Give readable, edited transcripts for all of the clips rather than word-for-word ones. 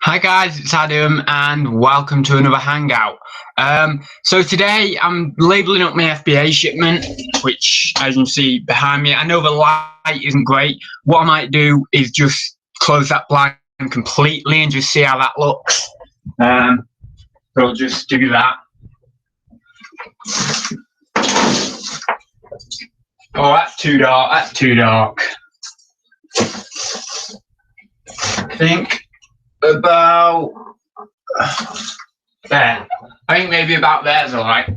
Hi guys, it's Adam and welcome to another hangout. So today I'm labelling up my FBA shipment, which as you can see behind me, I know the light isn't great. What I might do is just close that blind completely and just see how that looks. So I'll just do that. Oh, that's too dark, that's too dark. I think about there. I think maybe about there's alright.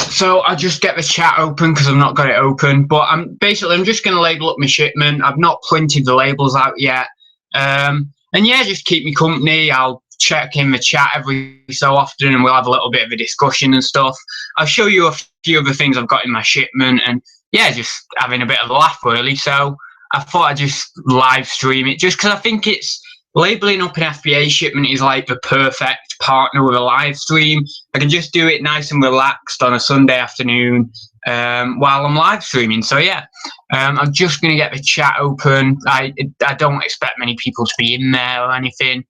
So I'll just get the chat open because I've not got it open. But I'm just going to label up my shipment. I've not printed the labels out yet. And yeah, just keep me company. I'll check in the chat every so often and we'll have a little bit of a discussion and stuff. I'll show you a few other things I've got in my shipment and yeah, just having a bit of a laugh really. So I thought I'd just live stream it just because I think it's labeling up an FBA shipment is like the perfect partner with a live stream. I can just do it nice and relaxed on a Sunday afternoon while I'm live streaming. So yeah, I'm just going to get the chat open. I don't expect many people to be in there or anything,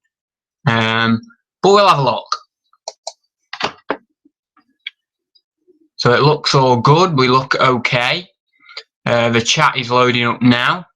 but we'll have a look. So it looks all good. We look okay. The chat is loading up now.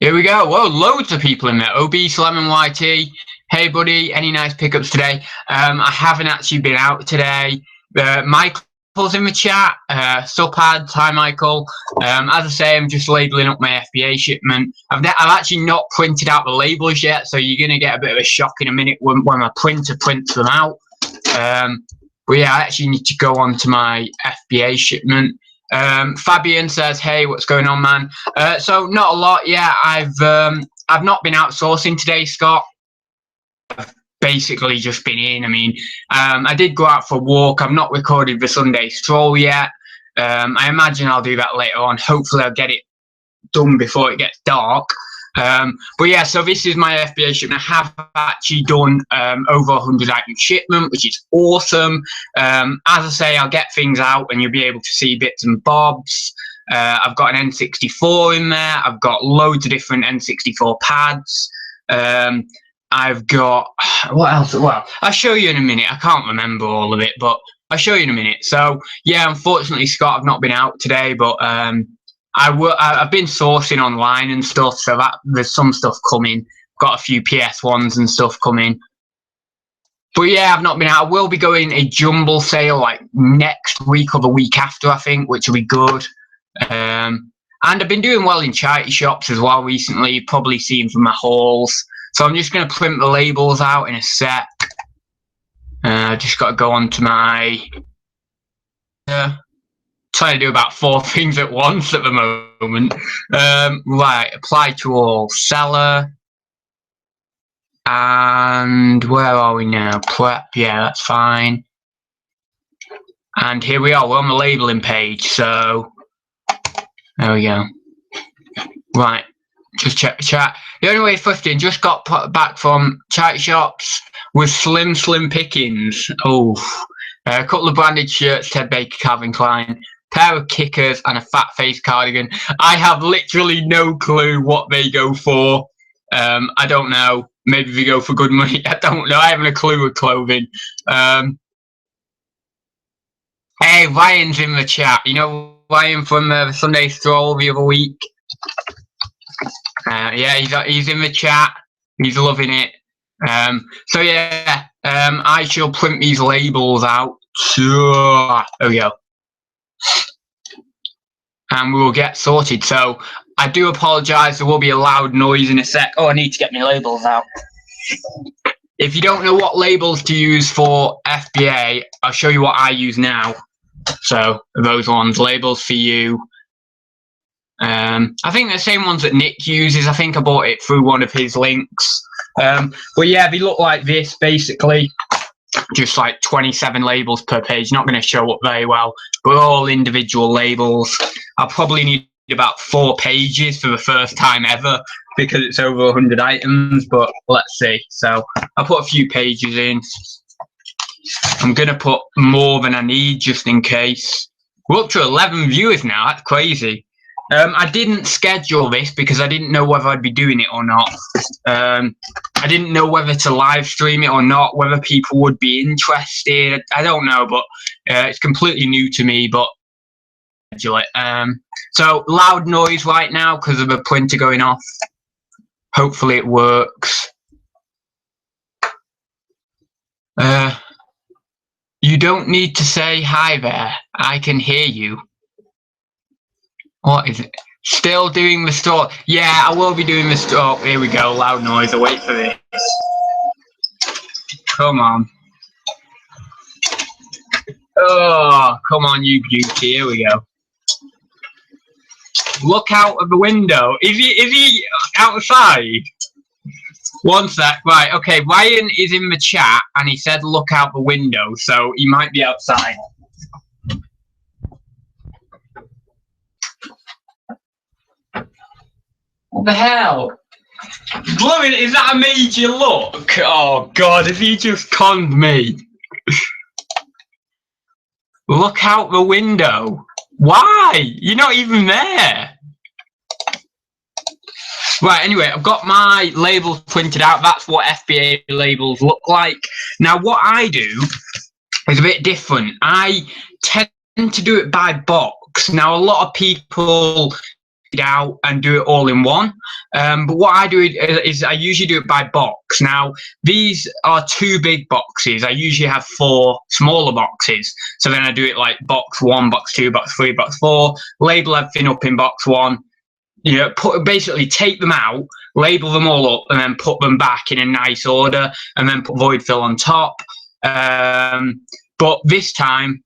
Here we go. Whoa, loads of people in there. Obese Lemon YT. Hey, buddy. Any nice pickups today? I haven't actually been out today. Michael's in the chat. Supads. Hi, Michael. As I say, I'm just labeling up my FBA shipment. I've actually not printed out the labels yet, so you're going to get a bit of a shock in a minute when my printer prints them out. But yeah, I actually need to go on to my FBA shipment. Fabian says, hey, what's going on, man? So not a lot. Yeah, I've not been outsourcing today, Scott. I've basically just been in. I mean, I did go out for a walk. I've not recorded the Sunday stroll yet. I imagine I'll do that later on. Hopefully I'll get it done before it gets dark. But yeah, so this is my FBA shipment. I have actually done over 100 item shipment, which is awesome. As I say, I'll get things out and you'll be able to see bits and bobs. I've got an N64 in there. I've got loads of different N64 pads. I've got, what else? Well, I'll show you in a minute. I can't remember all of it, but I'll show you in a minute. So yeah, unfortunately, Scott, I've not been out today, but I've been sourcing online and stuff, so that there's some stuff coming. Got a few PS1s and stuff coming. But yeah, I've not been out. I will be going a jumble sale like next week or the week after, I think, which will be good. And I've been doing well in charity shops as well recently. You've probably seen from my hauls. So I'm just going to print the labels out in a sec. I just got to go on to my... trying to do about 4 things at once at the moment. Right, apply to all, seller, and where are we now? Prep, yeah, that's fine. And here we are, we're on the labeling page, so there we go. Right, just check the chat. The only way thrifting, just got back from charity shops with slim pickings. Oh, a couple of branded shirts, Ted Baker, Calvin Klein. Pair of kickers and a fat face cardigan. I have literally no clue what they go for. I don't know. Maybe they go for good money. I don't know. I haven't a clue with clothing. Hey, Ryan's in the chat. You know Ryan from the Sunday stroll the other week? Yeah, he's in the chat. He's loving it. So yeah, I shall print these labels out. There we go. And we will get sorted. So I do apologise, there will be a loud noise in a sec. Oh, I need to get my labels out. If you don't know what labels to use for FBA, I'll show you what I use now. So those ones, labels for you. I think the same ones that Nick uses. I think I bought it through one of his links. But yeah, they look like this basically. Just like 27 labels per page, not going to show up very well, but all individual labels. I'll probably need about 4 pages for the first time ever because it's over 100 items, but let's see. So I'll put a few pages in. I'm going to put more than I need just in case. We're up to 11 viewers now, that's crazy. I didn't schedule this because I didn't know whether I'd be doing it or not. I didn't know whether to live stream it or not, whether people would be interested. I don't know, but it's completely new to me, but schedule it. So loud noise right now because of a printer going off. Hopefully it works. You don't need to say hi there. I can hear you. What is it? Still doing the store? Yeah, I will be doing the store. Here we go. Loud noise. I'll wait for this. Come on. Oh, come on, you beauty. Here we go. Look out of the window. Is he outside? One sec. Right. Okay. Ryan is in the chat and he said look out the window, so he might be outside. What the hell? Blowing, is that a major look? Oh God, has he just conned me? Look out the window. Why? You're not even there. Right, anyway, I've got my labels printed out. That's what FBA labels look like. Now, what I do is a bit different. I tend to do it by box. Now, a lot of people out and do it all in one, but what I do is I usually do it by box. Now these are 2 big boxes. I usually have 4 smaller boxes, so then I do it like box 1, box 2, box 3, box 4, label everything up in box 1, you know, basically take them out, label them all up, and then put them back in a nice order, and then put void fill on top. But this time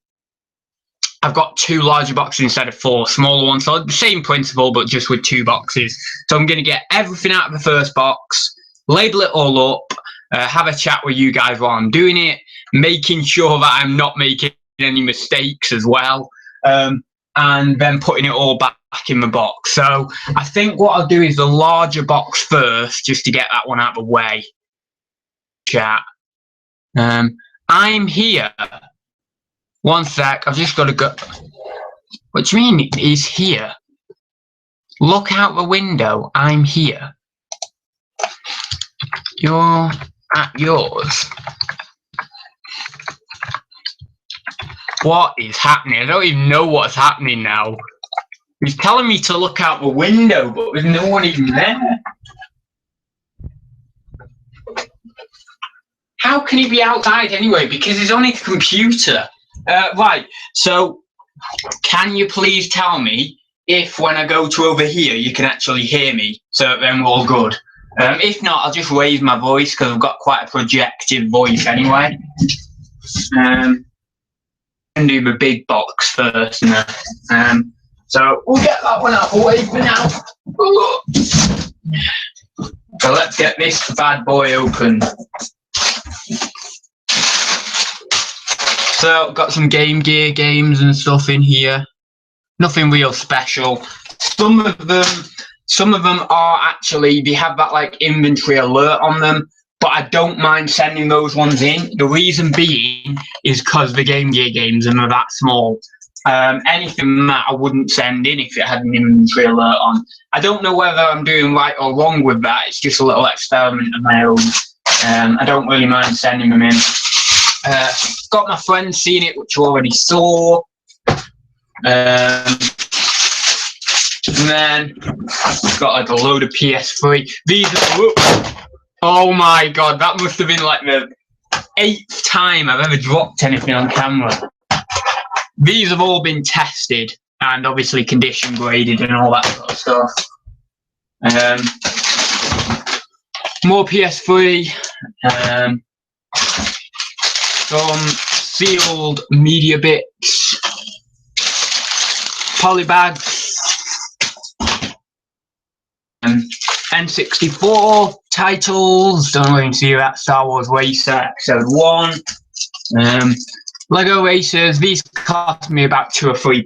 I've got 2 larger boxes instead of 4 smaller ones. So the same principle, but just with 2 boxes. So I'm going to get everything out of the first box, label it all up, have a chat with you guys while I'm doing it, making sure that I'm not making any mistakes as well, and then putting it all back in the box. So I think what I'll do is the larger box first, just to get that one out of the way. Chat. I'm here. One sec, I've just got to go. What do you mean he's here? Look out the window, I'm here. You're at yours. What is happening? I don't even know what's happening now. He's telling me to look out the window, but there's no one even there. How can he be outside anyway? Because he's on his computer. Right, so can you please tell me if when I go to over here you can actually hear me, so then we're all good. If not, I'll just raise my voice because I've got quite a projective voice anyway. And do the big box first. So we'll get that one out of the way for now. So let's get this bad boy open. So got some Game Gear games and stuff in here. Nothing real special. Some of them are actually, they have that like inventory alert on them, but I don't mind sending those ones in. The reason being is because the Game Gear games are that small. Anything that I wouldn't send in if it had an inventory alert on. I don't know whether I'm doing right or wrong with that. It's just a little experiment of my own. I don't really mind sending them in. Got my friends seeing it, which you already saw. And then got like a load of PS3. These are, whoops. Oh my god, that must have been like the 8th time I've ever dropped anything on camera. These have all been tested and obviously condition graded and all that sort of stuff. More PS3. Some sealed media bits, polybags, N64 titles. Don't really see that. Star Wars Racer Episode 1. Lego racers. These cost me about £2 or £3.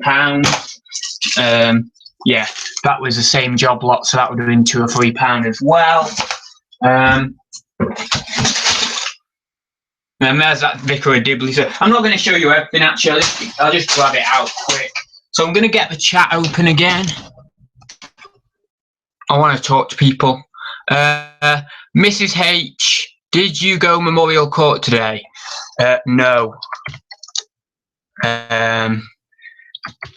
Yeah, that was the same job lot, so that would have been £2 or £3 as well. And there's that Vicar of Dibley. So I'm not going to show you everything actually. I'll just grab it out quick. So I'm going to get the chat open again. I want to talk to people. Mrs. H, did you go Memorial Court today? No. I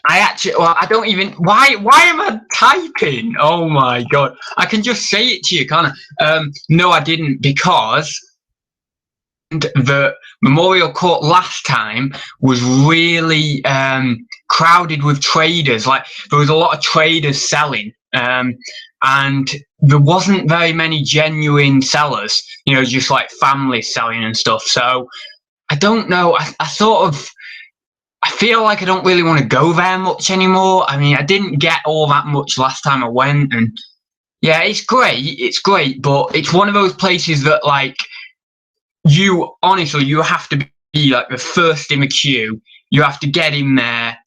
actually, well, I don't even, why am I typing? Oh my God. I can just say it to you, can't I? No, I didn't, because the Memorial Court last time was really crowded with traders. Like, there was a lot of traders selling, and there wasn't very many genuine sellers, you know, just like families selling and stuff. So I don't know. I feel like I don't really want to go there much anymore. I mean, I didn't get all that much last time I went, and yeah, it's great, but it's one of those places that, like, you have to be like the first in the queue. You have to get in there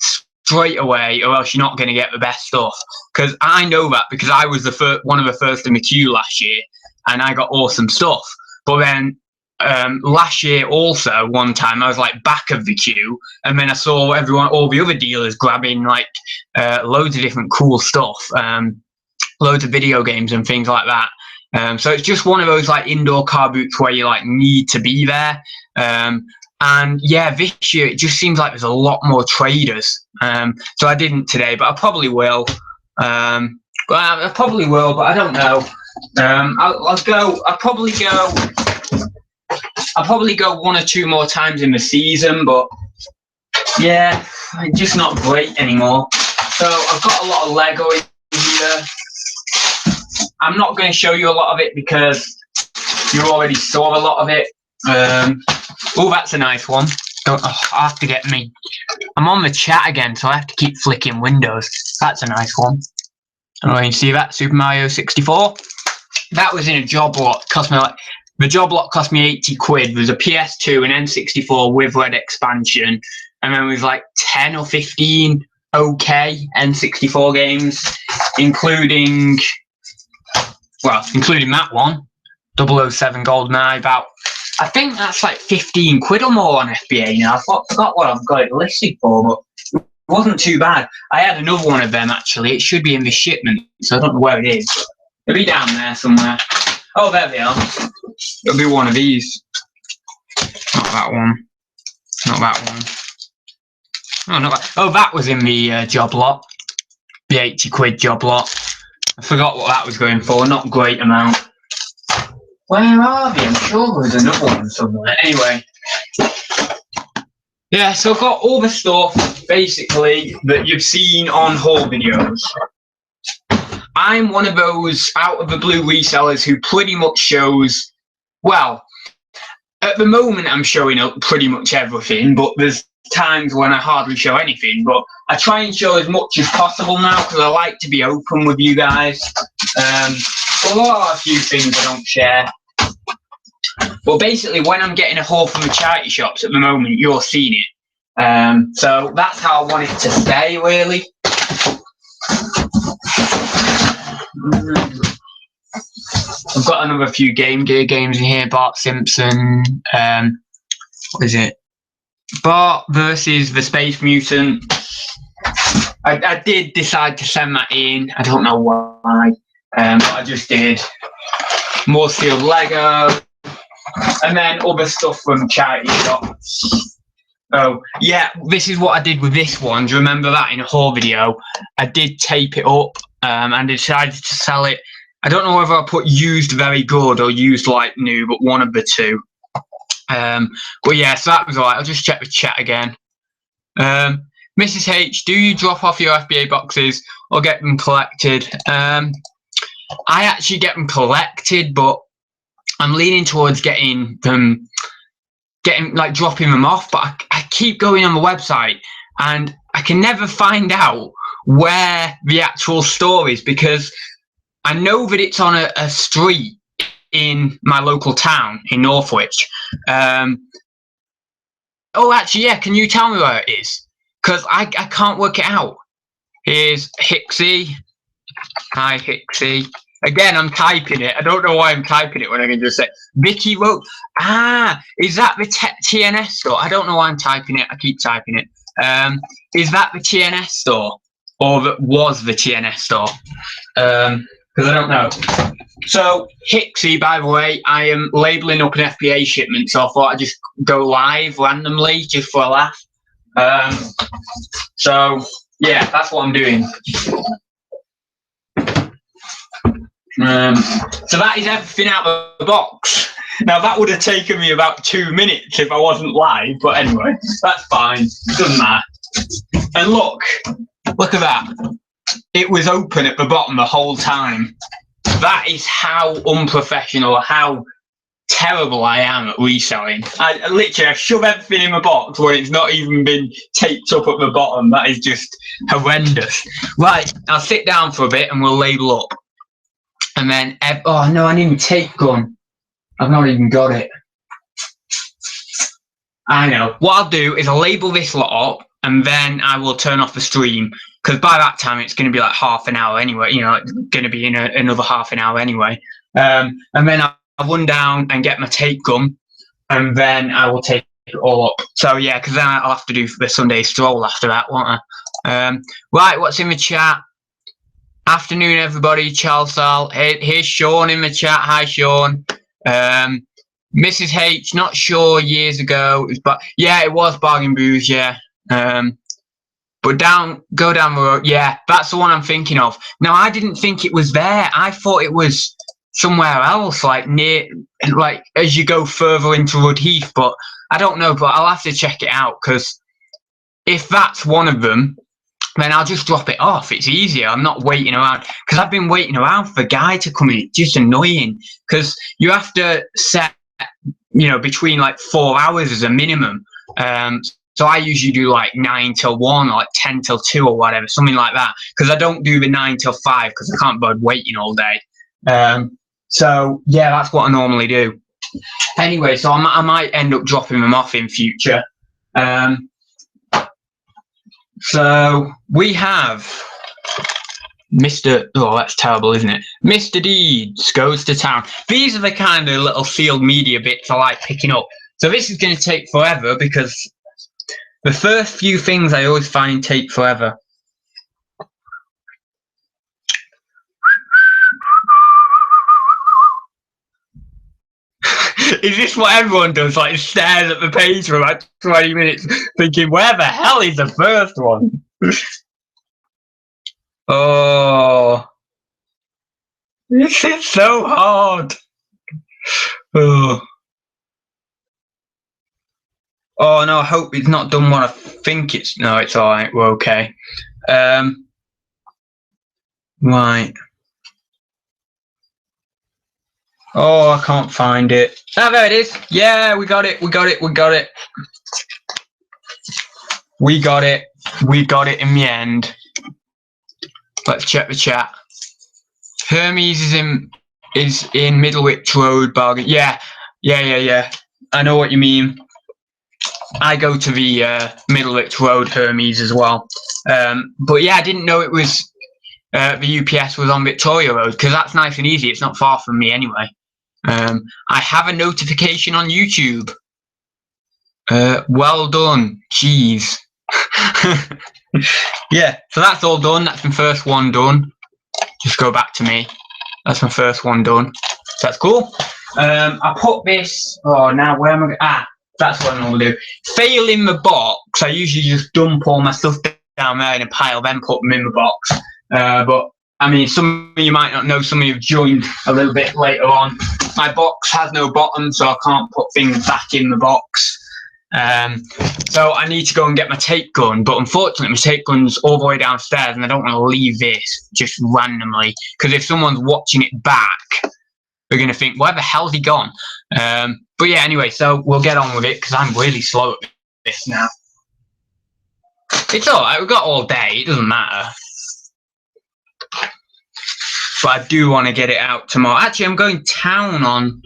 straight away, or else you're not going to get the best stuff. Because I know that, because I was one of the first in the queue last year, and I got awesome stuff. But then last year also, one time I was like back of the queue, and then I saw all the other dealers grabbing like loads of different cool stuff, loads of video games and things like that. So it's just one of those like indoor car booths where you like need to be there. And yeah, this year it just seems like there's a lot more traders. So I didn't today, but I probably will. But I don't know. I'll probably go 1 or 2 more times in the season, but yeah, it's just not great anymore. So I've got a lot of Lego in here. I'm not going to show you a lot of it because you already saw a lot of it. Oh, that's a nice one. I have to get me. I'm on the chat again, so I have to keep flicking windows. That's a nice one. I don't know if you can see that. Super Mario 64. That was in a job lot. The job lot cost me 80 quid. There was a PS2, an N64 with Red expansion, and then there was like 10 or 15 okay N64 games, including that one, 007 GoldenEye. I think that's like 15 quid or more on FBA now. I forgot what I've got it listed for, but it wasn't too bad. I had another one of them actually. It should be in the shipment, so I don't know where it is. It'll be down there somewhere. Oh, there they are. It'll be one of these. Not that one. Not that one. Oh, not that. Oh, that was in the job lot. The 80 quid job lot. I forgot what that was going for. Not a great amount. Where are they? I'm sure there's another one somewhere. Anyway. Yeah, so I've got all the stuff, basically, that you've seen on haul videos. I'm one of those out of the blue resellers who pretty much shows, well, at the moment I'm showing up pretty much everything, but there's times when I hardly show anything. But I try and show as much as possible now because I like to be open with you guys. There are a few things I don't share. But basically, when I'm getting a haul from the charity shops at the moment, you're seeing it. So that's how I want it to stay, really. I've got another few Game Gear games in here. Bart Simpson. What is it? Bart versus the Space Mutant. I did decide to send that in. I don't know why. But I just did. More sealed Lego. And then other stuff from charity shops. Oh, yeah, this is what I did with this one. Do you remember that in a haul video? I did tape it up and decided to sell it. I don't know whether I put used very good or used like new, but one of the two. But yeah, so that was alright. I'll just check the chat again. Mrs. H, do you drop off your FBA boxes or get them collected? I actually get them collected, but I'm leaning towards dropping them off, but I keep going on the website and I can never find out where the actual store is because I know that it's on a street in my local town in Northwich. Oh, actually, yeah, can you tell me where it is? Because I can't work it out. Here's Hixie. Hi, Hixie. Again, I'm typing it. I don't know why I'm typing it when I can just say Vicky wrote. Is that the TNS store? I don't know why I'm typing it. I keep typing it. Is that the TNS store, or that was the TNS store? because I don't know. So, Hixie, by the way, I am labelling up an FBA shipment, so I thought I'd just go live randomly, just for a laugh. So, yeah, that's what I'm doing. So that is everything out of the box. Now, that would have taken me about 2 minutes if I wasn't live, but anyway, that's fine. It doesn't matter. And look at that. It was open at the bottom the whole time. That is how unprofessional, how terrible I am at reselling. I literally shove everything in the box when it's not even been taped up at the bottom. That is just horrendous. Right, I'll sit down for a bit and we'll label up. And then, oh no, I need a tape gun. I've not even got it. I know. What I'll do is I'll label this lot up and then I will turn off the stream. Because by that time it's going to be like half an hour anyway, you know, it's going to be in another half an hour anyway. And then I'll run down and get my tape gun, and then I will take it all up. So yeah, because then I'll have to do the Sunday stroll after that, won't I? Right, what's in the chat? Afternoon, everybody. Charles. Here's Sean in the chat. Hi, Sean. Mrs. H, not sure years ago. Yeah, it was Bargain Booze, yeah. But go down the road. Yeah, that's the one I'm thinking of. Now, I didn't think it was there. I thought it was somewhere else, like near, like as you go further into Rud Heath. But I don't know. But I'll have to check it out, because if that's one of them, then I'll just drop it off. It's easier. I'm not waiting around, because I've been waiting around for the guy to come in. It's just annoying, because you have to set, you know, between like 4 hours as a minimum. So I usually do like 9 till 1 or like 10 till 2 or whatever, something like that. Because I don't do the 9 till 5 because I can't bother waiting all day. So yeah, that's what I normally do. Anyway, so I might end up dropping them off in future. So we have Mr. Oh, that's terrible, isn't it? Mr. Deeds goes to town. These are the kind of little field media bits I like picking up. So this is going to take forever, because the first few things I always find take forever. Is this what everyone does? Like stares at the page for about 20 minutes thinking, where the hell is the first one? Oh, this is so hard. Oh. Oh no, I hope it's not done what I think it's. No, it's all right. We're okay. Right. Oh, I can't find it. Ah, there it is. Yeah, we got it. We got it. We got it. We got it. We got it in the end. Let's check the chat. Hermes is in Middlewich Road, Bargain. Yeah. I know what you mean. I go to the Middlewich Road Hermes as well. But yeah, I didn't know it was the UPS was on Victoria Road, because that's nice and easy. It's not far from me anyway. I have a notification on YouTube. Well done. Jeez. Yeah, so that's all done. That's my first one done. Just go back to me. That's my first one done. So that's cool. I put this. Oh, now where am I? That's what I'm going to do. Fail in the box. I usually just dump all my stuff down there in a pile, then put them in the box. But I mean, some of you might not know. Some of you have joined a little bit later on. My box has no bottom, so I can't put things back in the box. So I need to go and get my tape gun. But unfortunately, my tape gun's all the way downstairs, and I don't want to leave this just randomly, because if someone's watching it back, they're going to think, where the hell's he gone? But yeah, anyway, so we'll get on with it, because I'm really slow at this now. It's all right. We've got all day. It doesn't matter. But I do want to get it out tomorrow. Actually, I'm going town on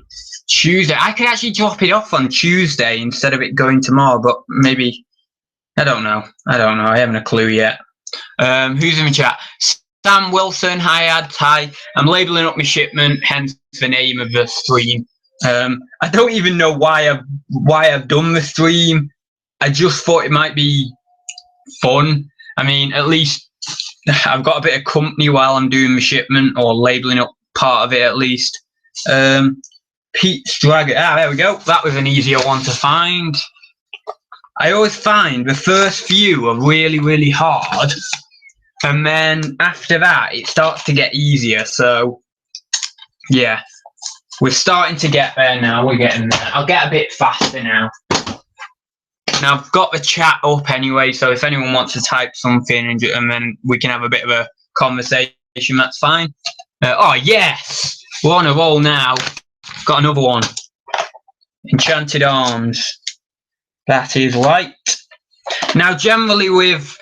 Tuesday. I could actually drop it off on Tuesday instead of it going tomorrow, but maybe, I don't know. I haven't a clue yet. Who's in the chat? Sam Wilson, hi Ad, hi. I'm labelling up my shipment, hence the name of the stream. I don't even know why I've done the stream. I just thought it might be fun. I mean, at least I've got a bit of company while I'm doing my shipment, or labelling up part of it at least. Pete's Dragon. There we go. That was an easier one to find. I always find the first few are really, really hard, and then after that it starts to get easier. So yeah, we're starting to get there now. We're getting there. I'll get a bit faster now. Now I've got the chat up anyway, so if anyone wants to type something and then we can have a bit of a conversation, that's fine. Oh yes, we're on a roll now. Got another one. Enchanted Arms. That is right. Now generally with,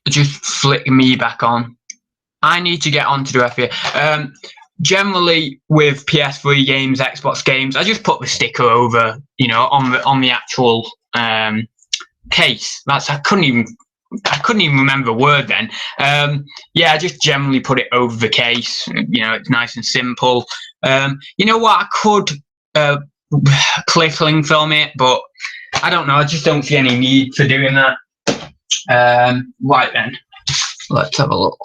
just flick me back on. I need to get on to do FBA. Generally with PS3 games, Xbox games, I just put the sticker over, you know, on the actual case. I couldn't even remember the word then. Yeah, I just generally put it over the case. You know, it's nice and simple. You know what? I could cliffling film it, but I don't know. I just don't see any need for doing that. Right then, let's have a look.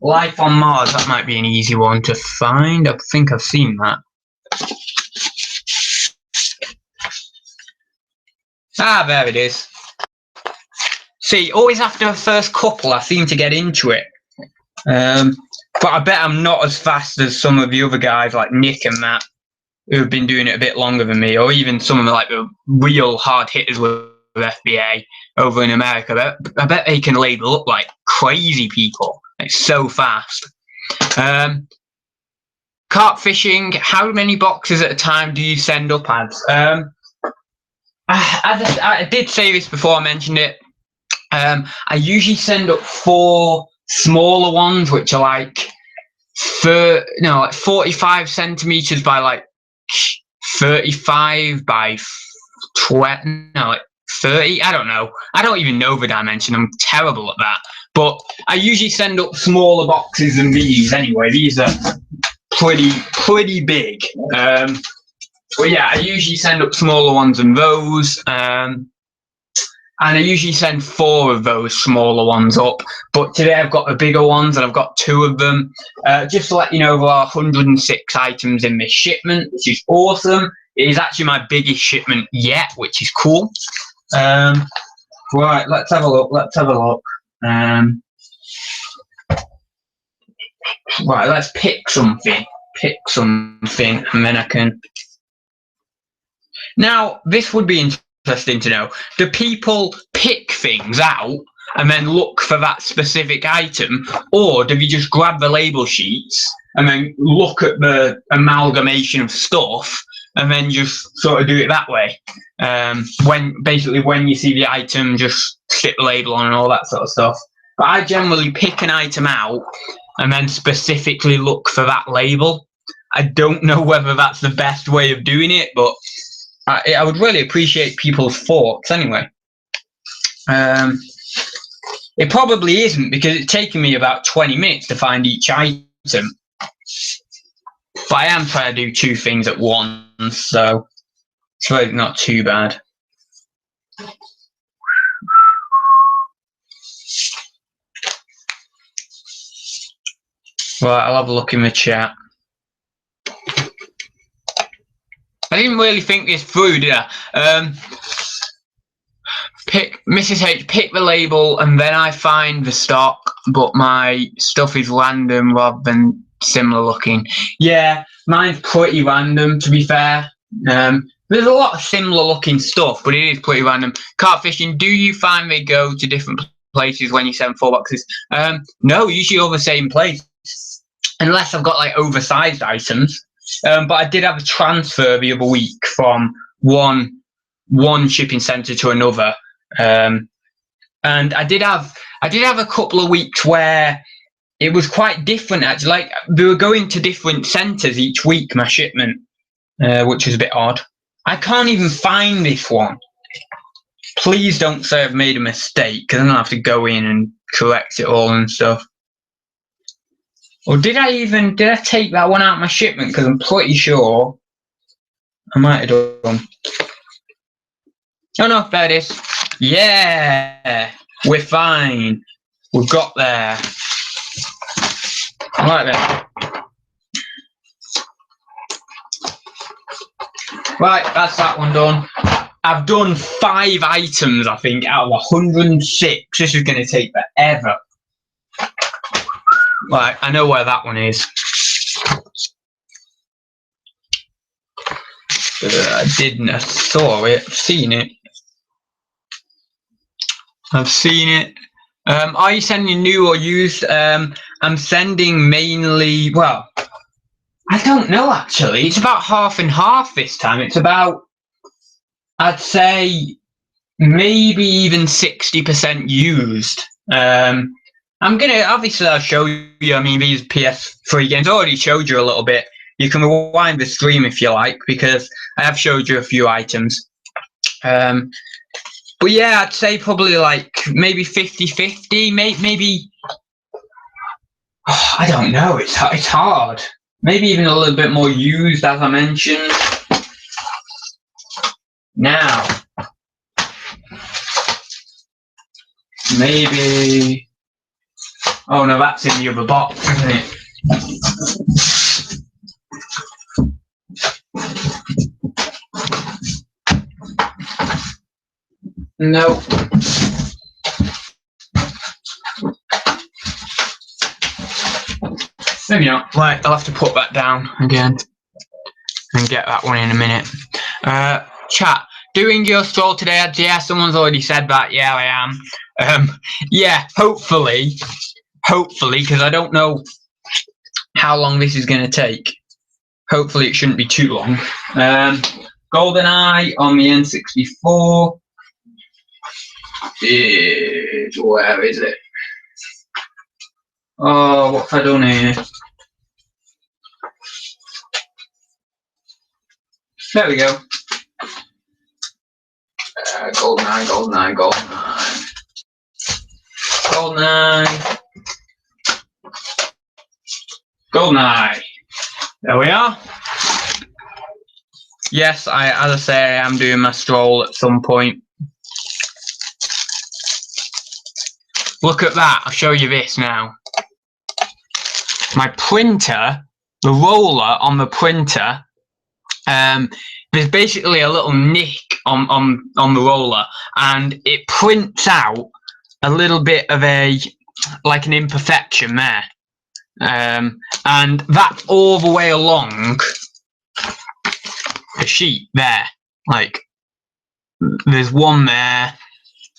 Life on Mars. That might be an easy one to find. I think I've seen that. There it is. See, always after the first couple, I seem to get into it. But I bet I'm not as fast as some of the other guys like Nick and Matt, who have been doing it a bit longer than me, or even some of the, like, the real hard hitters with FBA over in America. I bet they can label up like crazy people. It's so fast. Carp fishing. How many boxes at a time do you send up as? I did say this before I mentioned it. I usually send up 4 smaller ones, which are like 45 centimeters by like 35 by 20, like 30. I don't know. I don't even know the dimension. I'm terrible at that. But I usually send up smaller boxes than these anyway. These are pretty big. But yeah, I usually send up smaller ones than those. And I usually send 4 of those smaller ones up. But today I've got the bigger ones, and I've got 2 of them. Just to let you know, there are 106 items in this shipment, which is awesome. It is actually my biggest shipment yet, which is cool. Right, let's have a look. Right, let's pick something, and then I can. Now, this would be interesting to know. Do people pick things out and then look for that specific item, or do you just grab the label sheets and then look at the amalgamation of stuff and then just sort of do it that way? When you see the item, just stick the label on and all that sort of stuff. But I generally pick an item out and then specifically look for that label. I don't know whether that's the best way of doing it, but I would really appreciate people's thoughts anyway. It probably isn't, because it's taken me about 20 minutes to find each item. But I am trying to do 2 things at once, so it's really not too bad. Right, I'll have a look in the chat. I didn't really think this through, did I? Mrs. H, pick the label and then I find the stock, but my stuff is random rather than similar looking. Yeah, mine's pretty random, to be fair. There's a lot of similar looking stuff, but it is pretty random. Carp fishing, do you find they go to different places when you send 4 boxes? No, usually all the same place, unless I've got like oversized items. But I did have a transfer the other week from one shipping center to another, and I did have a couple of weeks where it was quite different actually. Like, they were going to different centers each week, my shipment, which was a bit odd. I can't even find this one. Please don't say I've made a mistake, because then I'll have to go in and correct it all and stuff. Or did I take that one out of my shipment? Because I'm pretty sure I might have done. Oh no, there it is. Yeah. We're fine. We've got there. Right then. Right, that's that one done. I've done 5 items, I think, out of 106. This is going to take forever. Right, I know where that one is. I didn't. I saw it. I've seen it. Are you sending new or used? I'm sending mainly, well, I don't know actually. It's about half and half this time. It's about, I'd say, maybe even 60% used. I'm gonna, obviously I'll show you, I mean, these PS3 games, I already showed you a little bit. You can rewind the stream if you like, because I have showed you a few items. But yeah, I'd say probably like maybe 50-50, maybe, oh, I don't know, it's hard. Maybe even a little bit more used, as I mentioned. Now, maybe, oh no, that's in the other box, isn't it? No. Maybe not. Right, I'll have to put that down again and get that one in a minute. Chat, doing your stroll today? Yeah, someone's already said that. Yeah, I am. Yeah, hopefully, because I don't know how long this is going to take. Hopefully, it shouldn't be too long. GoldenEye on the N64. Where is it? Oh, what have I done here? There we go. GoldenEye. There we are. Yes, as I say, I am doing my stroll at some point. Look at that. I'll show you this now. My printer, the roller on the printer, there's basically a little nick on the roller, and it prints out a little bit of like an imperfection there, and that's all the way along the sheet there. Like, there's one there,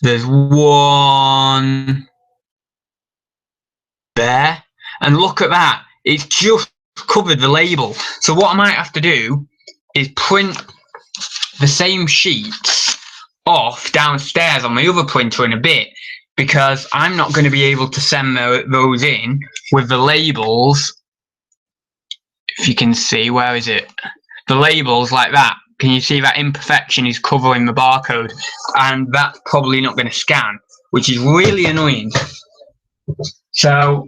there's one there, and look at that, it's just covered the label. So what I might have to do is print the same sheets off downstairs on my other printer in a bit, because I'm not going to be able to send those in with the labels. If you can see, where is it? The labels like that. Can you see that imperfection is covering the barcode? And that's probably not going to scan, which is really annoying. So,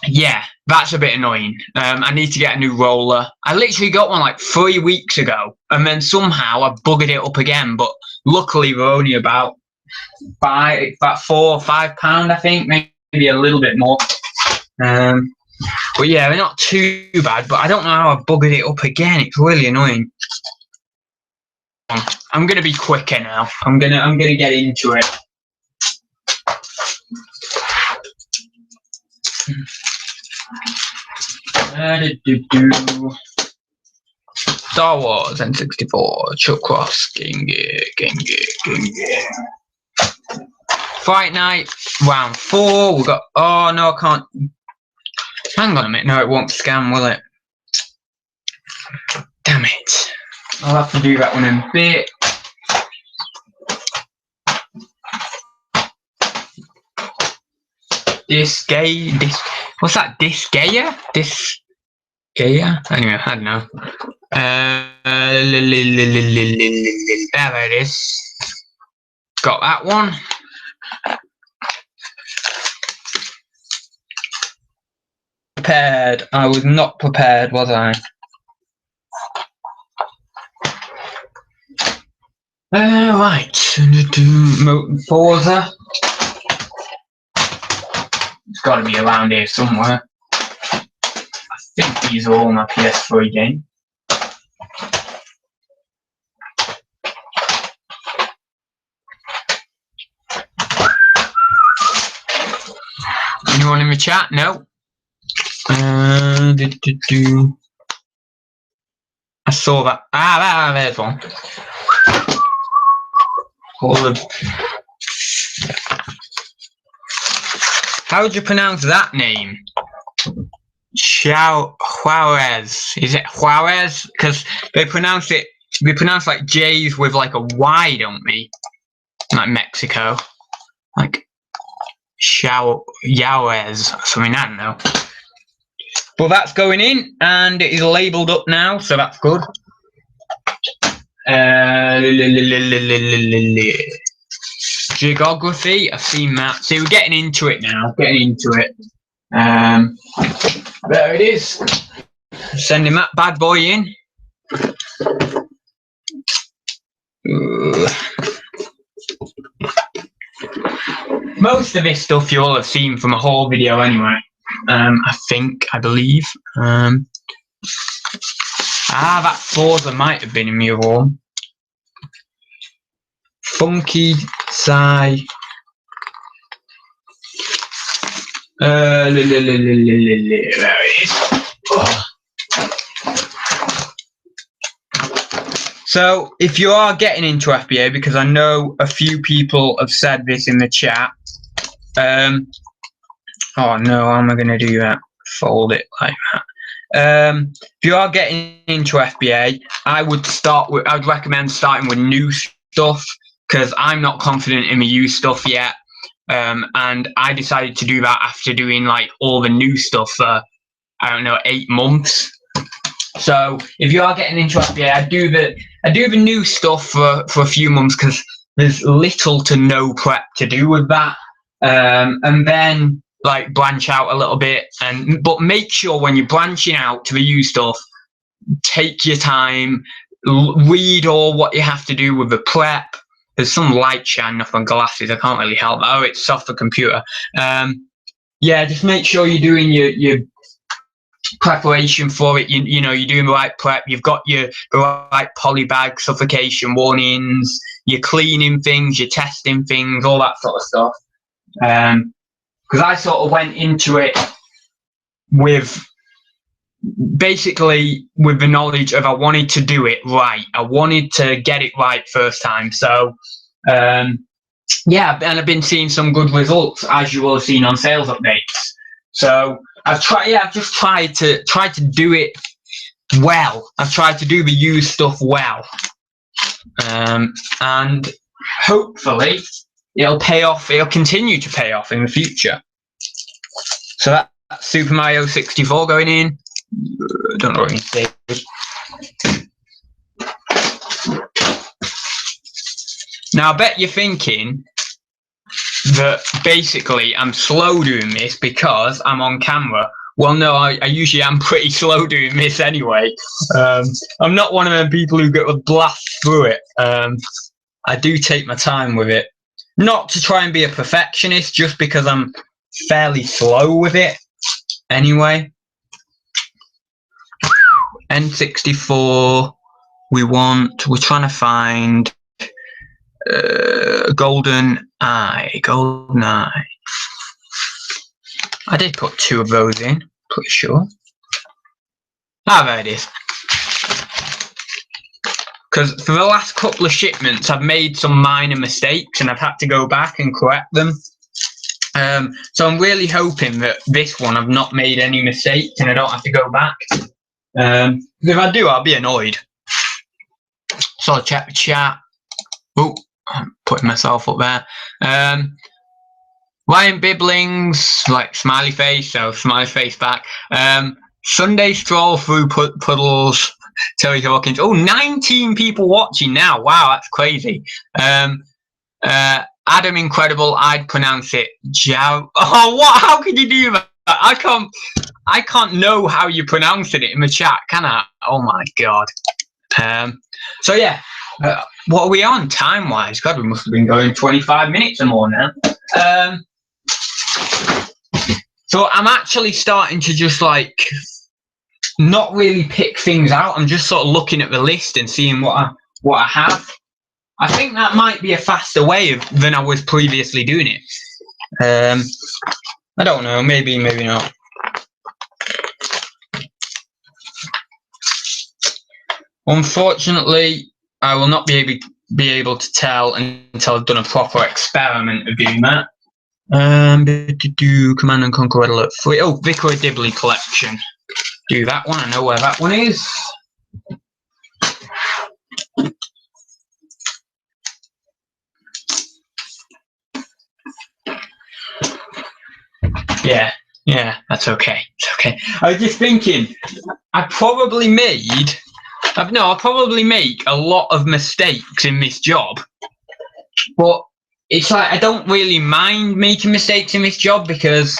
yeah, that's a bit annoying. I need to get a new roller. I literally got one like 3 weeks ago, and then somehow I buggered it up again. But luckily, we're only about £4 or £5, I think, maybe a little bit more. But yeah, they're not too bad. But I don't know how I buggered it up again. It's really annoying. I'm gonna be quicker now. I'm gonna get into it. Star Wars N64, Chuck Ross, Gengi. Fright Night, round 4. We got. Oh no, I can't. Hang on a minute. No, it won't scan, will it? Damn it! I'll have to do that one in a bit. What's that? Disgaea? Anyway, I don't know. There it is. Got that one. Prepared. I was not prepared, was I? Right. Forza. It's got to be around here somewhere. I think these are all my PS3 games. Anyone in the chat? No. I saw that. There's one. How would you pronounce that name? Juarez. Is it Juarez? Because they pronounce like J's with like a Y, don't we? Like Mexico. Like Juarez or something, I don't know. But that's going in and it is labelled up now, so that's good. Geography, I've seen that. See, we're getting into it now. There it is. Sending that bad boy in. Most of this stuff you all have seen from a whole video anyway. I believe. That Forza might have been in the other one. Funky Psy. There it is. Oh. So, if you are getting into FBA, because I know a few people have said this in the chat. Oh no, how am I going to do that? Fold it like that. If you are getting into FBA, I'd recommend starting with new stuff because I'm not confident in the used stuff yet. And I decided to do that after doing like all the new stuff for, I don't know, 8 months. So if you are getting into FBA, I do the new stuff for a few months because there's little to no prep to do with that. And then like branch out a little bit, but make sure when you're branching out to the used stuff, take your time, read all what you have to do with the prep. There's some light shining off on glasses. I can't really help that. Oh, it's off the computer. Yeah, just make sure you're doing your preparation for it. You know, you're doing the right prep. You've got the right polybag, suffocation warnings. You're cleaning things. You're testing things. All that sort of stuff. Because I sort of went into it with basically with the knowledge of I wanted to do it right. I wanted to get it right first time. So yeah, and I've been seeing some good results, as you will have seen on sales updates. So I've just tried to do it well. I've tried to do the used stuff well, and hopefully it'll pay off. It'll continue to pay off in the future. So that's Super Mario 64 going in. I don't know what you say. Now I bet you're thinking that basically I'm slow doing this because I'm on camera. Well, no, I usually am pretty slow doing this anyway. I'm not one of them people who get a blast through it. I do take my time with it. Not to try and be a perfectionist, just because I'm fairly slow with it anyway. N64, we're trying to find Golden Eye. I did put 2 of those in, pretty sure. There it is. Because for the last couple of shipments, I've made some minor mistakes and I've had to go back and correct them. So I'm really hoping that this one I've not made any mistakes and I don't have to go back. If I do, I'll be annoyed. So I'll check the chat. Oh, I'm putting myself up there. Ryan Bibblings, like smiley face, so smiley face back. Sunday stroll through puddles. Terry Hawkins. Oh, 19 people watching now. Wow, that's crazy. Adam Incredible, I'd pronounce it Jow. Oh, what? How could you do that? I can't know how you're pronouncing it in the chat, can I? Oh my god. So yeah, what are we on time-wise? God, we must have been going 25 minutes or more now. So I'm actually starting to just like not really pick things out. I'm just sort of looking at the list and seeing what I have. I think that might be a faster way than I was previously doing it. I don't know, maybe not. Unfortunately, I will not be able to tell until I've done a proper experiment of doing that. Command and Conquer Red Alert 3. Oh, Vicar of Dibley collection. Do that one. I know where that one is. Yeah, that's okay. It's okay. I was just thinking, I probably make a lot of mistakes in this job, but it's like I don't really mind making mistakes in this job because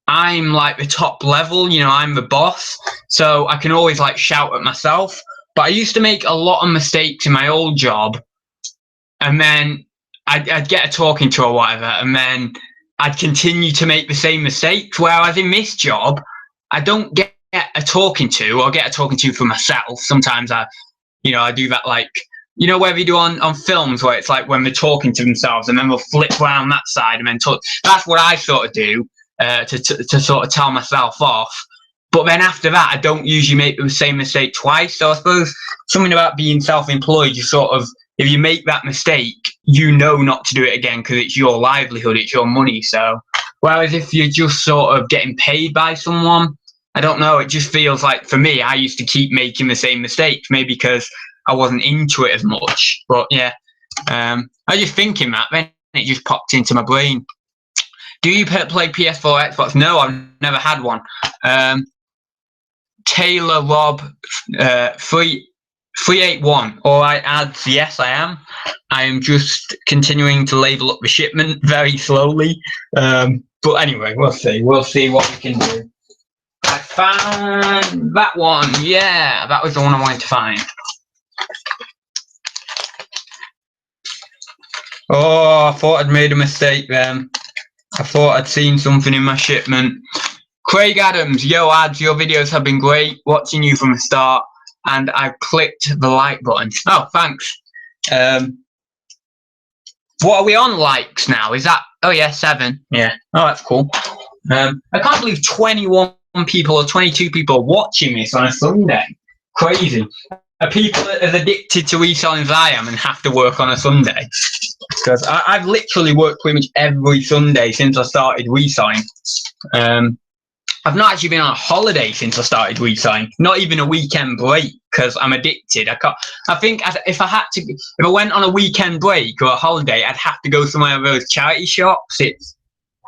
I'm like the top level, you know, I'm the boss, so I can always like shout at myself. But I used to make a lot of mistakes in my old job, and then I'd get a talking to or whatever, and then I'd continue to make the same mistakes. Whereas in this job, I don't get a talking to, or get a talking to for myself. Sometimes I do that, like, you know, where we do on films where it's like when they're talking to themselves and then they'll flip around that side and then talk. That's what I sort of do to sort of tell myself off. But then after that, I don't usually make the same mistake twice. So I suppose something about being self-employed, you sort of, if you make that mistake, you know not to do it again because it's your livelihood, it's your money. So whereas if you're just sort of getting paid by someone, I don't know, it just feels like, for me, I used to keep making the same mistakes, maybe because I wasn't into it as much. But yeah, I was just thinking that, then it just popped into my brain. Do you play PS4 or Xbox? No, I've never had one. Taylor Rob 381. All right, ads. Yes, I am. I am just continuing to label up the shipment very slowly. But anyway, we'll see. We'll see what we can do. I found that one. Yeah, that was the one I wanted to find. Oh, I thought I'd made a mistake then. I thought I'd seen something in my shipment. Craig Adams, yo ads, your videos have been great. Watching you from the start, and I've clicked the like button. Oh, thanks. What are we on likes now? Is that? Oh yeah, 7. Yeah. Oh, that's cool. I can't believe 21 people or 22 people are watching this on a Sunday. Crazy. Are people as addicted to reselling as I am and have to work on a Sunday? Because I've literally worked pretty much every Sunday since I started reselling. I've not actually been on a holiday since I started reselling. Not even a weekend break because I'm addicted. I think if I went on a weekend break or a holiday, I'd have to go somewhere with those charity shops. It's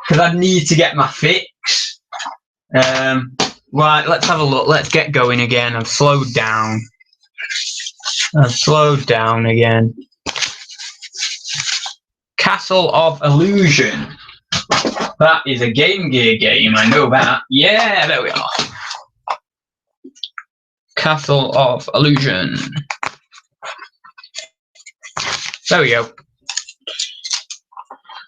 because I'd need to get my fix. Right, let's have a look. Let's get going again. I've slowed down again. Castle of Illusion. That is a Game Gear game, I know that. Yeah, there we are. Castle of Illusion. There we go.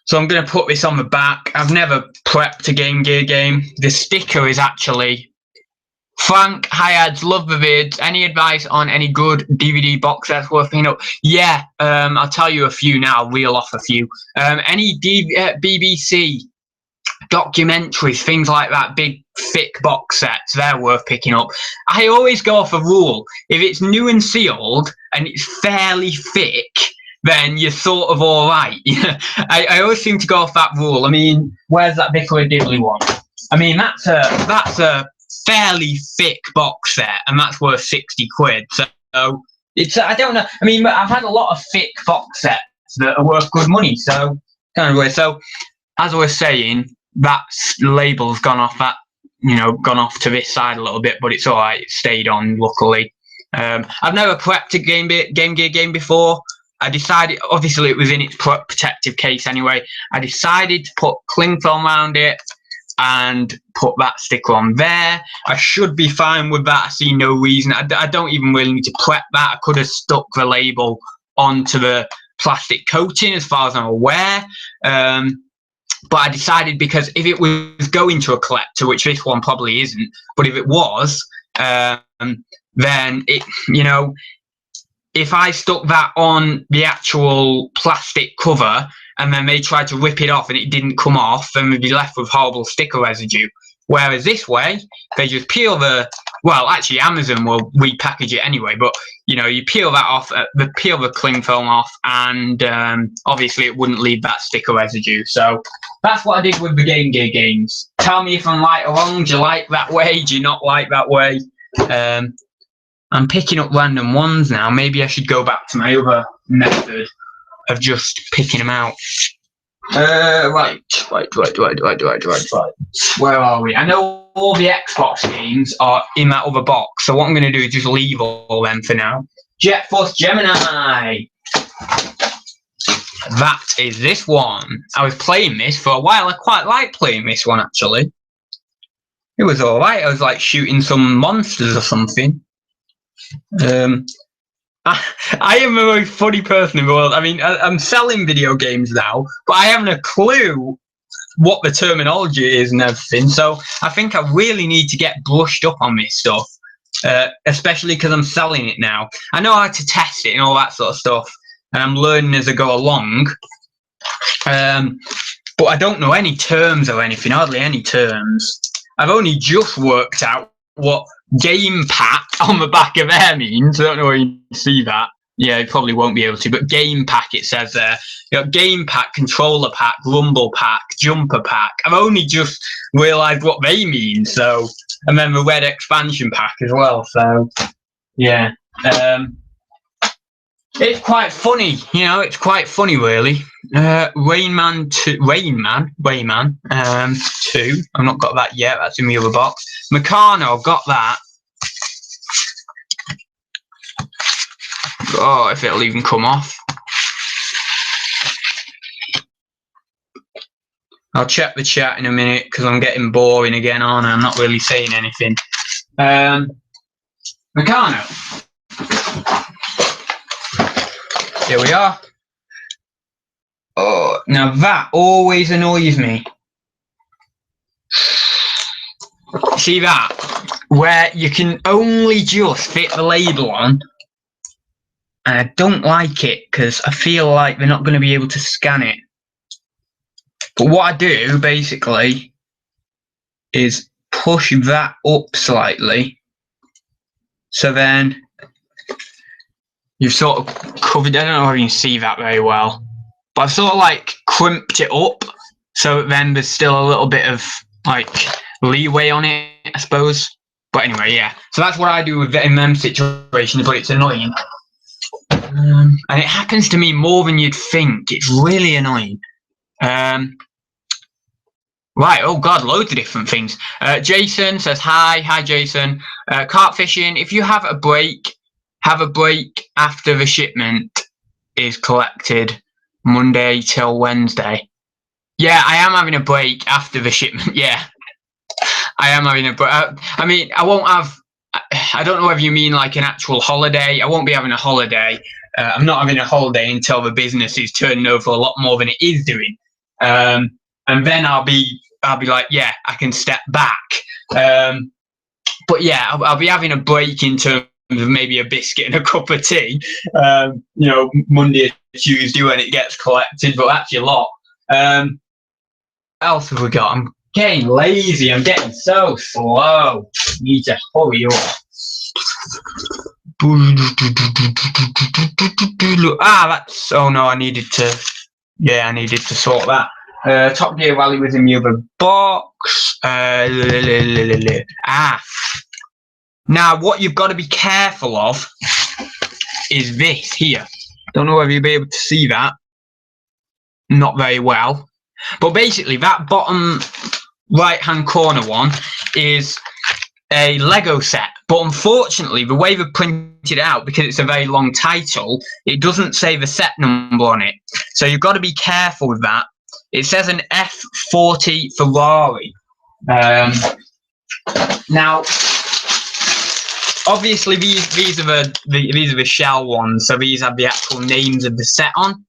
So I'm going to put this on the back. I've never prepped a Game Gear game. The sticker is actually... Frank, hi ads, love the vids. Any advice on any good DVD box sets worth picking up? Yeah, I'll tell you a few now. I'll reel off a few. Any BBC documentaries, things like that, big thick box sets, they're worth picking up. I always go off a rule. If it's new and sealed and it's fairly thick, then you're sort of all right. I always seem to go off that rule. I mean, where's that Vicar of Dibley one? I mean, that's a fairly thick box set, and that's worth 60 quid. So it's, I don't know. I mean, I've had a lot of thick box sets that are worth good money. So kind of weird. So as I was saying, that label's gone off to this side a little bit, but it's all right. It stayed on, luckily. I've never prepped a Game Gear game before. I decided, obviously it was in its protective case anyway. I decided to put cling film around it and put that sticker on there. I should be fine with that. I see no reason. I don't even really need to prep that. I could have stuck the label onto the plastic coating as far as I'm aware. But I decided, because if it was going to a collector, which this one probably isn't, but if it was, then it, you know, if I stuck that on the actual plastic cover and then they tried to rip it off and it didn't come off, then we'd be left with horrible sticker residue. Whereas this way, they just peel the, well, actually Amazon will repackage it anyway, but you know, you peel that off, peel the cling film off, and obviously it wouldn't leave that sticker residue. So that's what I did with the Game Gear games. Tell me if I'm right or wrong. Do you like that way? Do you not like that way? I'm picking up random ones now. Maybe I should go back to my other method of just picking them out. Right. Where are we? I know all the Xbox games are in that other box, so what I'm going to do is just leave all them for now. Jet Force Gemini. That is this one. I was playing this for a while. I quite like playing this one, actually. It was alright. I was like shooting some monsters or something. I am the most funny person in the world. I mean, I'm selling video games now, but I haven't a clue what the terminology is and everything. So I think I really need to get brushed up on this stuff, especially because I'm selling it now. I know how to test it and all that sort of stuff, and I'm learning as I go along. But I don't know any terms or anything, hardly any terms. I've only just worked out what game pack on the back of there means. I don't know where you can see that. Yeah, you probably won't be able to, but game pack, it says there. You got game pack, controller pack, rumble pack, jumper pack. I've only just realised what they mean. So, and then the red expansion pack as well. So, yeah, it's quite funny. You know, it's quite funny, really. Rayman 2. I've not got that yet. That's in the other box. Meccano, I've got that. Oh, if it'll even come off. I'll check the chat in a minute because I'm getting boring again, aren't I? I'm not really saying anything. Meccano. Here we are. Oh, now that always annoys me. See that? Where you can only just fit the label on. And I don't like it because I feel like they're not going to be able to scan it. But what I do basically is push that up slightly. So then you've sort of covered, I don't know if you can see that very well, but I've sort of like crimped it up so that then there's still a little bit of like leeway on it, I suppose. But anyway, yeah. So that's what I do with in them situations, but it's annoying. And it happens to me more than you'd think. It's really annoying. Right, oh God, loads of different things. Jason says, hi Jason. Carp fishing, if you have a break after the shipment is collected Monday till Wednesday. Yeah, I am having a break after the shipment, yeah. I am having a break. I mean, I won't have, I don't know if you mean like an actual holiday. I won't be having a holiday. I'm not having a holiday until the business is turning over a lot more than it is doing. And then I'll be like, yeah, I can step back. But yeah, I'll be having a break in terms of maybe a biscuit and a cup of tea, you know, Monday or Tuesday when it gets collected, but that's a lot. What else have we got? I'm getting lazy. I'm getting so slow. Need to hurry up. That's, oh no, I needed to sort that. Top Gear Rally was in the other box. Now what you've got to be careful of is this here. Don't know whether you'll be able to see that. Not very well. But basically that bottom right hand corner one is a Lego set, but unfortunately the way they've printed it out, because it's a very long title, it doesn't say the set number on it, so you've got to be careful with that. It says an F40 Ferrari. Now obviously these are the shell ones, so these have the actual names of the set on.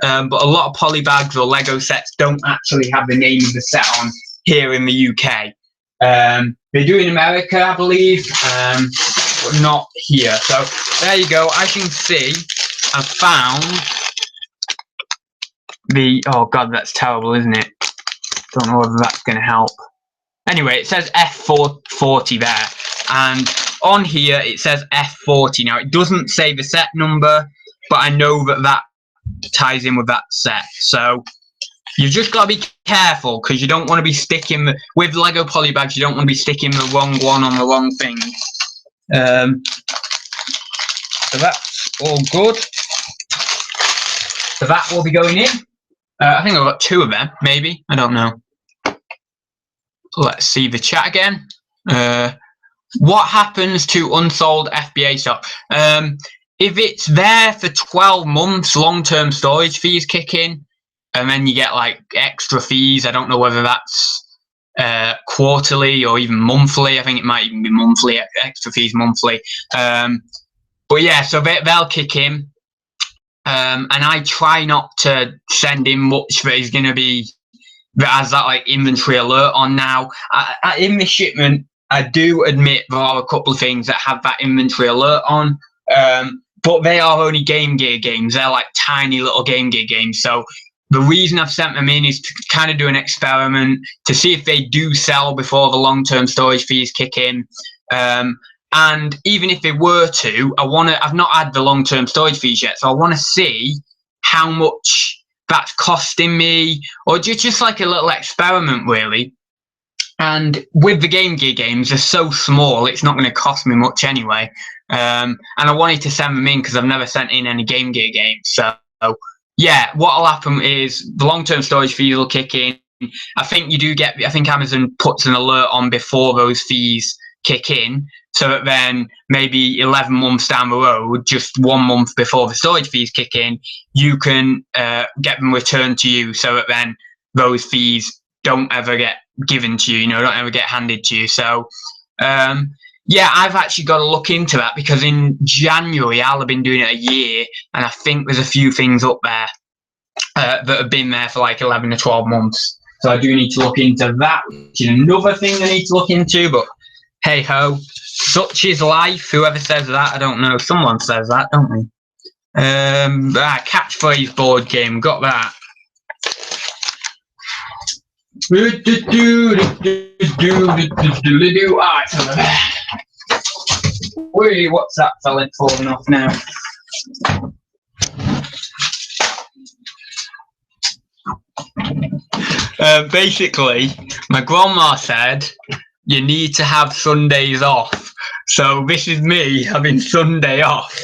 but a lot of polybags or Lego sets don't actually have the name of the set on here in the UK. They do in America, I believe, but not here. So there you go. As you can see, I found the, oh god, that's terrible, isn't it? Don't know whether that's going to help. Anyway, it says F40 there, and on here it says F40. Now it doesn't say the set number, but I know that that ties in with that set. So you've just got to be careful, because you don't want to be sticking with Lego polybags. You don't want to be sticking the wrong one on the wrong thing. So that's all good. So that will be going in. I think I've got 2 of them, maybe. I don't know. Let's see the chat again. What happens to unsold FBA stock? If it's there for 12 months, long-term storage fees kick in, and then you get like extra fees. I don't know whether that's quarterly or even monthly. I think it might even be monthly, extra fees monthly. But yeah, so they'll kick in. And I try not to send in much that is going to be, that has that like inventory alert on now. In the shipment, I do admit there are a couple of things that have that inventory alert on, but they are only Game Gear games. They're like tiny little Game Gear games. So the reason I've sent them in is to kind of do an experiment to see if they do sell before the long-term storage fees kick in. And even if they were to, I've not had the long-term storage fees yet, so I want to see how much that's costing me, or just like a little experiment, really. And with the Game Gear games, they're so small, it's not going to cost me much anyway. And I wanted to send them in because I've never sent in any Game Gear games. So yeah, what'll happen is the long-term storage fees will kick in. I think Amazon puts an alert on before those fees kick in, so that then maybe 11 months down the road, just 1 month before the storage fees kick in, you can get them returned to you, so that then those fees don't ever get given to you, don't ever get handed to you. So yeah, I've actually got to look into that, because in January I'll have been doing it a year, and I think there's a few things up there that have been there for like 11 to 12 months. So I do need to look into that, which is another thing I need to look into, but hey ho, such is life. Whoever says that, I don't know. Someone says that, don't they? Catchphrase board game, got that. Alright, so wait, what's that fella falling off now? Basically, my grandma said you need to have Sundays off. So this is me having Sunday off.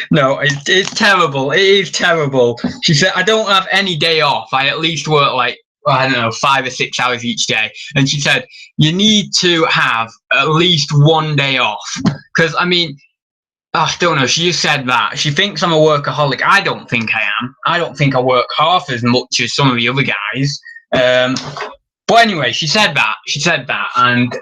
No, it's terrible. It is terrible. She said, I don't have any day off. I at least work like, I don't know, 5 or 6 hours each day. And she said, you need to have at least 1 day off. Because, I mean, I don't know. She just said that. She thinks I'm a workaholic. I don't think I am. I don't think I work half as much as some of the other guys. But anyway, she said that. And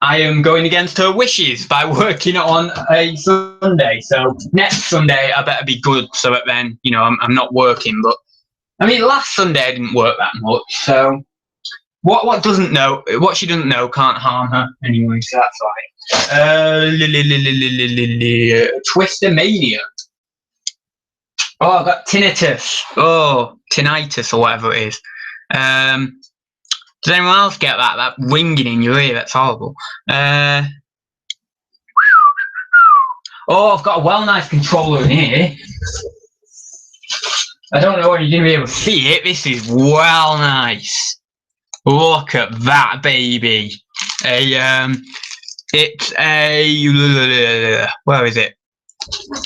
I am going against her wishes by working on a Sunday. So next Sunday, I better be good, so that then, I'm not working. But I mean, last Sunday I didn't work that much. So what she doesn't know can't harm her anyway. So that's right. Twister Mania. Oh, I've got tinnitus. Oh, tinnitus or whatever it is. Does anyone else get that? That ringing in your ear? That's horrible. Oh, I've got a well nice controller in here. I don't know whether you're going to be able to see it. This is well nice. Look at that, baby. It's a... Where is it?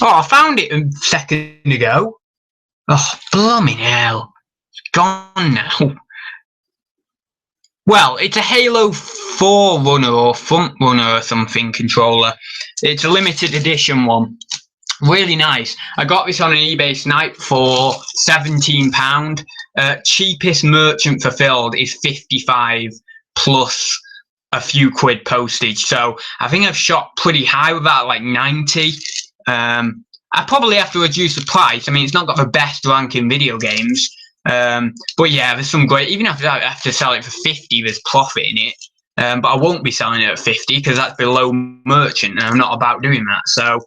Oh, I found it a second ago. Oh, blooming hell. It's gone now. Well, it's a Halo 4 runner or front runner or something controller. It's a limited edition one. Really nice. I got this on an eBay snipe for £17. Cheapest merchant fulfilled is 55 plus a few quid postage. So I think I've shot pretty high with that, like 90. I probably have to reduce the price. I mean, it's not got the best rank in video games. But yeah, there's some great, even if I have to sell it for 50, there's profit in it. But I won't be selling it at 50 because that's below merchant, and I'm not about doing that. So,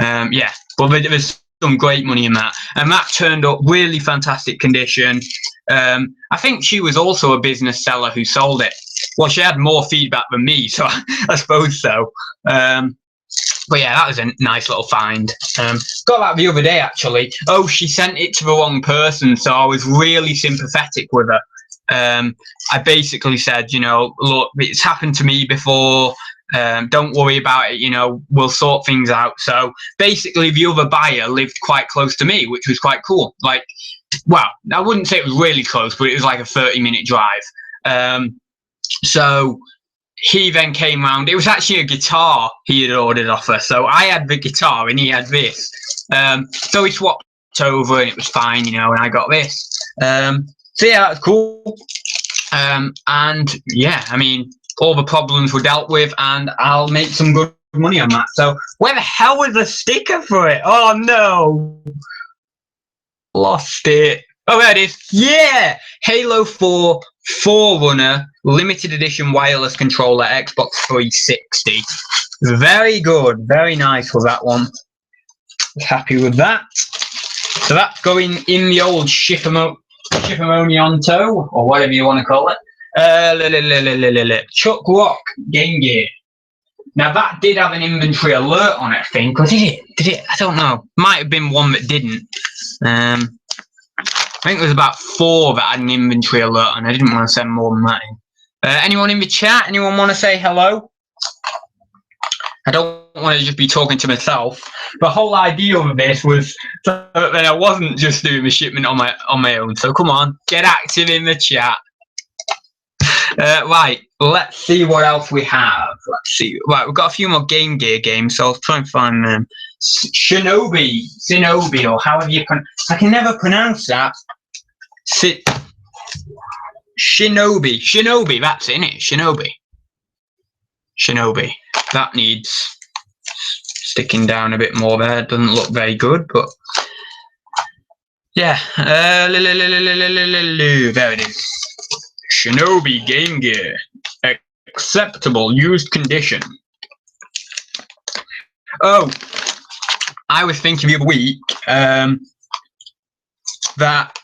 yeah, but there's some great money in that. And that turned up really fantastic condition. I think she was also a business seller who sold it. Well, she had more feedback than me, so I suppose so. But yeah, that was a nice little find. Got that the other day, actually. Oh, she sent it to the wrong person, so I was really sympathetic with her. I basically said, you know, look, it's happened to me before. Don't worry about it. You know, we'll sort things out. So basically, the other buyer lived quite close to me, which was quite cool. Like, well, I wouldn't say it was really close, but it was like a 30-minute drive. So he then came round. It was actually a guitar he had ordered off her. So I had the guitar and he had this. So he swapped over and it was fine, you know, and I got this. So yeah, that's cool. And yeah, I mean, all the problems were dealt with and I'll make some good money on that. So where the hell was the sticker for it? Oh no. Lost it. Oh, there it is. Yeah! Halo 4 Forerunner limited edition wireless controller, Xbox 360. Very good. Very nice with that one. Happy with that. So that's going in the old Shipmonionto, or whatever you want to call it. Chuck Rock Game Gear. Now that did have an inventory alert on it, I think. Or did it? Did it? I don't know. Might have been one that didn't. I think there was about 4 that had an inventory alert, and I didn't want to send more than that in. Anyone in the chat? Anyone want to say hello? I don't want to just be talking to myself. The whole idea of this was that I wasn't just doing the shipment on my own. So come on, get active in the chat. Right, let's see what else we have. Let's see. Right, we've got a few more Game Gear games, so I'll try and find them. Shinobi, or however you I can never pronounce that. Shinobi, that's it, innit? Shinobi. That needs sticking down a bit more there. It doesn't look very good, but yeah. There it is. Shinobi Game Gear. Acceptable used condition. Oh, I was thinking the other week that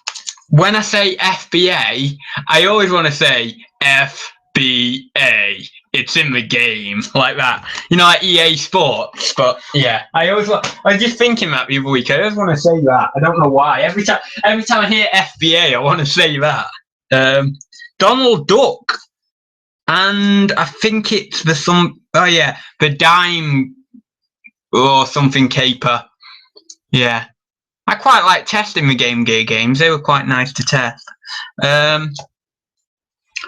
when I say FBA, I always want to say FBA. It's in the game, like that. You know, like EA Sports. But yeah, I was just thinking that the other week. I always want to say that. I don't know why. Every time I hear FBA, I want to say that. Donald Duck, and I think it's the dime or something caper. Yeah, I quite like testing the Game Gear games. They were quite nice to test.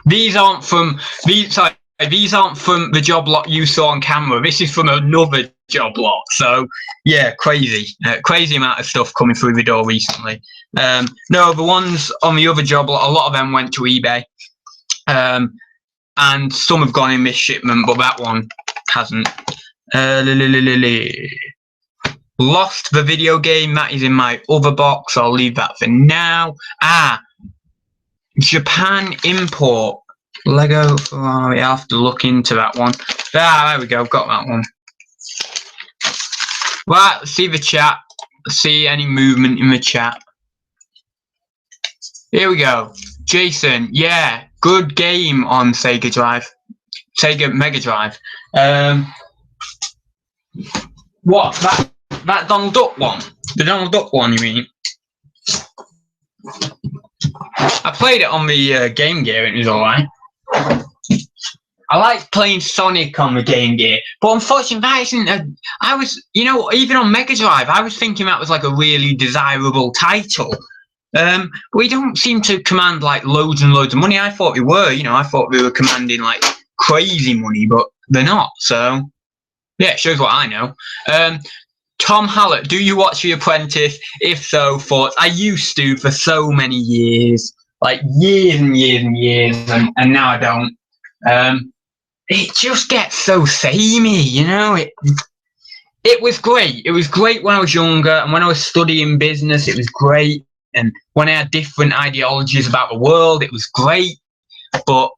These aren't from the job lot you saw on camera. This is from another job lot. So yeah, crazy amount of stuff coming through the door recently. No, the ones on the other job lot, a lot of them went to eBay. And some have gone in this shipment, but that one hasn't. Lost the video game. That is in my other box. I'll leave that for now. Japan import. Lego Ferrari. I have to look into that one. There we go. Got that one. Right, let's see the chat. Let's see any movement in the chat. Here we go. Jason, yeah, good game on Sega Mega Drive. What? That Donald Duck one? The Donald Duck one, you mean? I played it on the Game Gear and it was alright. I like playing Sonic on the Game Gear, but unfortunately that isn't even on Mega Drive, I was thinking that was like a really desirable title. We don't seem to command like loads and loads of money. I thought we were, I thought we were commanding like crazy money, but they're not. So yeah, it shows what I know. Tom Hallett, do you watch The Apprentice? If so, thoughts? I used to for so many years, like years and years and years, and now I don't. It just gets so samey, It was great. It was great when I was younger, and when I was studying business, it was great. And when I had different ideologies about the world, it was great. But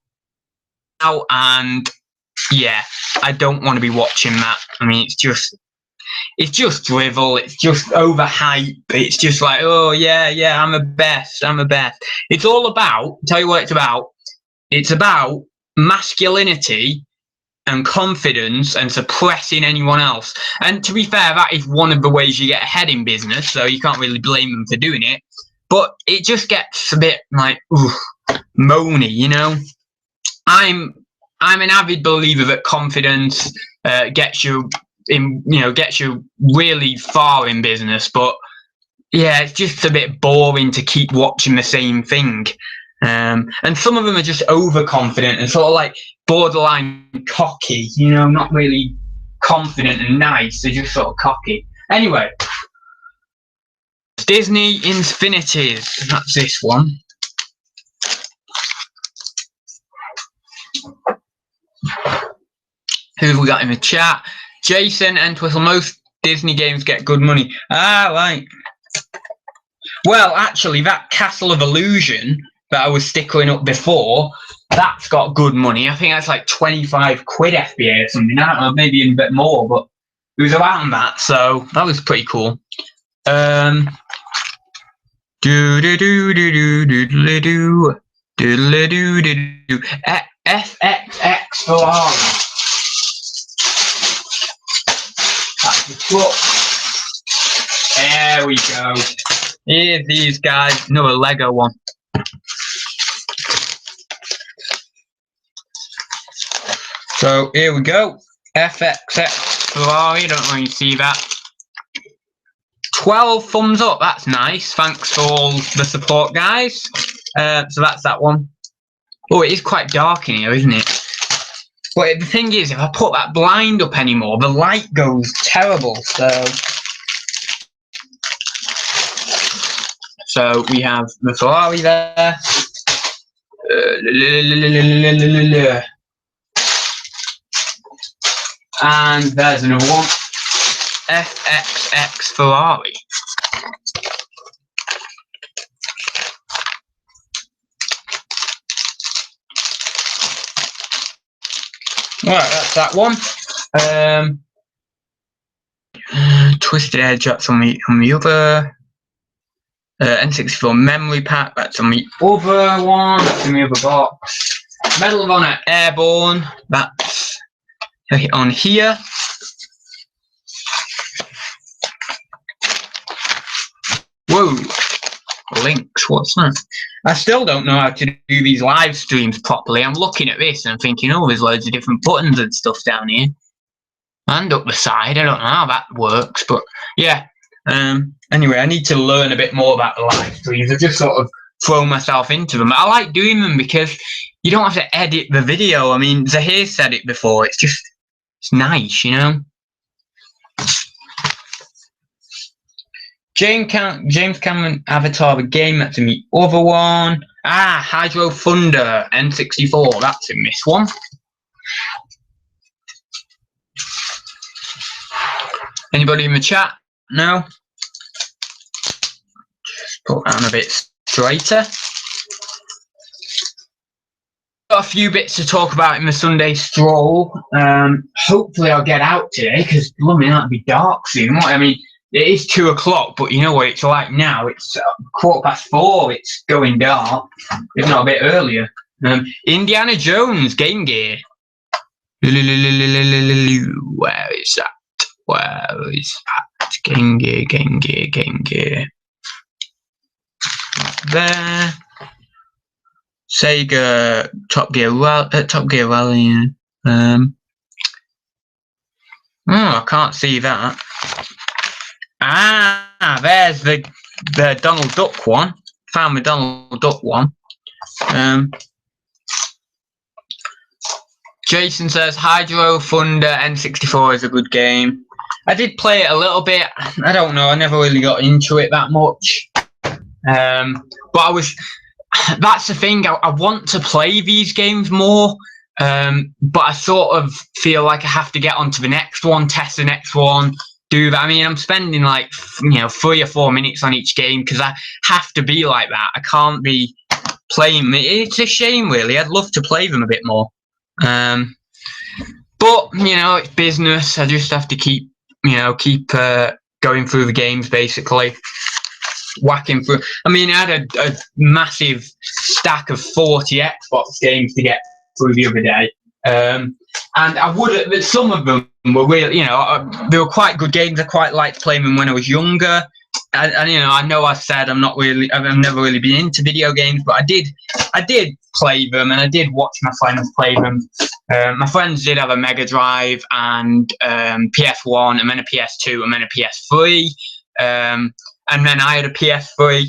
now, and yeah, I don't want to be watching that. I mean, it's just drivel. It's just overhype. It's just like, oh yeah, I'm the best. I'm the best. It's all about. Tell you what it's about. It's about masculinity and confidence and suppressing anyone else. And to be fair, that is one of the ways you get ahead in business, so you can't really blame them for doing it. But it just gets a bit like moany, you know. I'm an avid believer that confidence gets you really far in business, but yeah, it's just a bit boring to keep watching the same thing. And some of them are just overconfident and sort of like borderline cocky, you know, not really confident and nice. They're just sort of cocky. Anyway, Disney Infinities. That's this one. Who have we got in the chat? Jason and Twistle. Most Disney games get good money. Ah, right. Well, actually, that Castle of Illusion that I was stickling up before, that's got good money. I think that's like 25 quid FBA or something. I don't know, maybe even a bit more, but it was around that, so that was pretty cool. FXX Ferrari. That's the truck. There we go. Here's these guys. Another Lego one. So here we go. FXX Ferrari. I don't know if you see that. 12 thumbs up. That's nice. Thanks for all the support, guys. So that's that one. Oh, it is quite dark in here, isn't it? But the thing is, if I put that blind up anymore, the light goes terrible. So we have the Ferrari there. And there's another one. FXX Ferrari. Right, that's that one. Twisted Edge, that's on the other. N64 memory pack, that's on the other one. That's in the other box. Medal of Honor Airborne, that's on here. Whoa, links, what's that? I still don't know how to do these live streams properly. I'm looking at this and I'm thinking, oh, there's loads of different buttons and stuff down here. And up the side, I don't know how that works, but yeah. Anyway, I need to learn a bit more about the live streams. I've just sort of thrown myself into them. I like doing them because you don't have to edit the video. I mean, Zahir said it before. It's nice, you know. James Cameron Avatar the game, that's in the other one. Ah, Hydro Thunder N64, that's in this one. Anybody in the chat? No? Just put that on a bit straighter. Got a few bits to talk about in the Sunday stroll. Hopefully I'll get out today because blooming it'll be dark soon. I mean, it is 2 o'clock, but you know what it's like now. It's 4:15. It's going dark, if not a bit earlier. Indiana Jones Game Gear. Where is that? Where is that? Game Gear. There. Sega Top Gear Rally. Oh, I can't see that. Ah, there's the Donald Duck one. Found the Donald Duck one. Jason says Hydro Thunder N64 is a good game. I did play it a little bit. I don't know. I never really got into it that much. But that's the thing. I want to play these games more. But I sort of feel like I have to get onto the next one, test the next one, do that. I mean, I'm spending like 3 or 4 minutes on each game because I have to be like that. I can't be playing. It's a shame, really. I'd love to play them a bit more. But it's business. I just have to keep going through the games, basically whacking through. I mean, I had a massive stack of 40 Xbox games to get through the other day, and some of them were really, they were quite good games. I quite liked playing them when I was younger. And I know I've said I've never really been into video games, but I did play them, and I did watch my friends play them. My friends did have a Mega Drive and PS1, and then a PS2, and then a PS3, and then I had a PS3.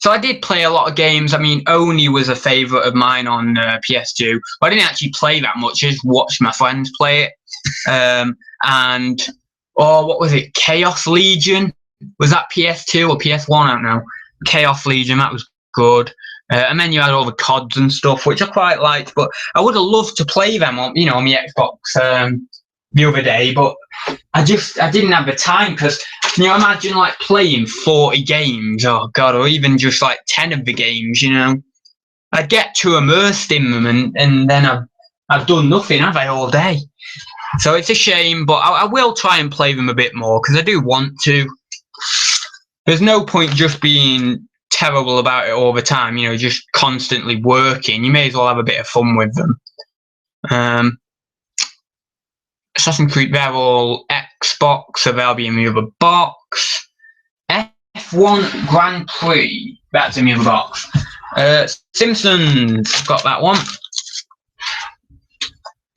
So I did play a lot of games. I mean, Oni was a favourite of mine on PS2. I didn't actually play that much. I just watched my friends play it. And what was it? Chaos Legion? Was that PS2 or PS1? I don't know. Chaos Legion, that was good. And then you had all the CODs and stuff, which I quite liked. But I would have loved to play them on the Xbox the other day. But I didn't have the time, because can you imagine like playing 40 games? Oh God, or even just like 10 of the games, I'd get too immersed in them, and then I've done nothing, have I, all day? So it's a shame, but I will try and play them a bit more, because I do want to. There's no point just being terrible about it all the time, just constantly working. You may as well have a bit of fun with them. Assassin's Creed, they're all Xbox, so they'll be in the other box. F1 Grand Prix, that's in the other box. Simpsons, got that one.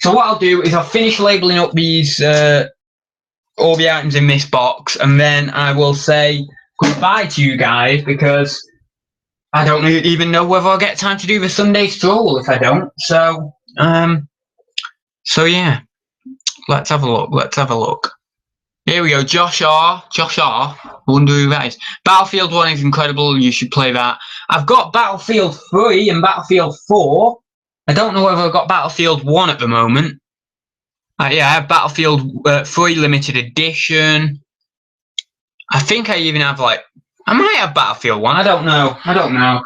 So what I'll do is I'll finish labelling up these all the items in this box, and then I will say goodbye to you guys, because I don't even know whether I'll get time to do the Sunday stroll if I don't. So yeah, let's have a look. Here we go. Josh R. I wonder who that is. Battlefield 1 is incredible. You should play that. I've got Battlefield 3 and Battlefield 4. I don't know whether I've got Battlefield 1 at the moment. Yeah, I have Battlefield 3 limited edition. I think I even have I might have Battlefield 1. I don't know. I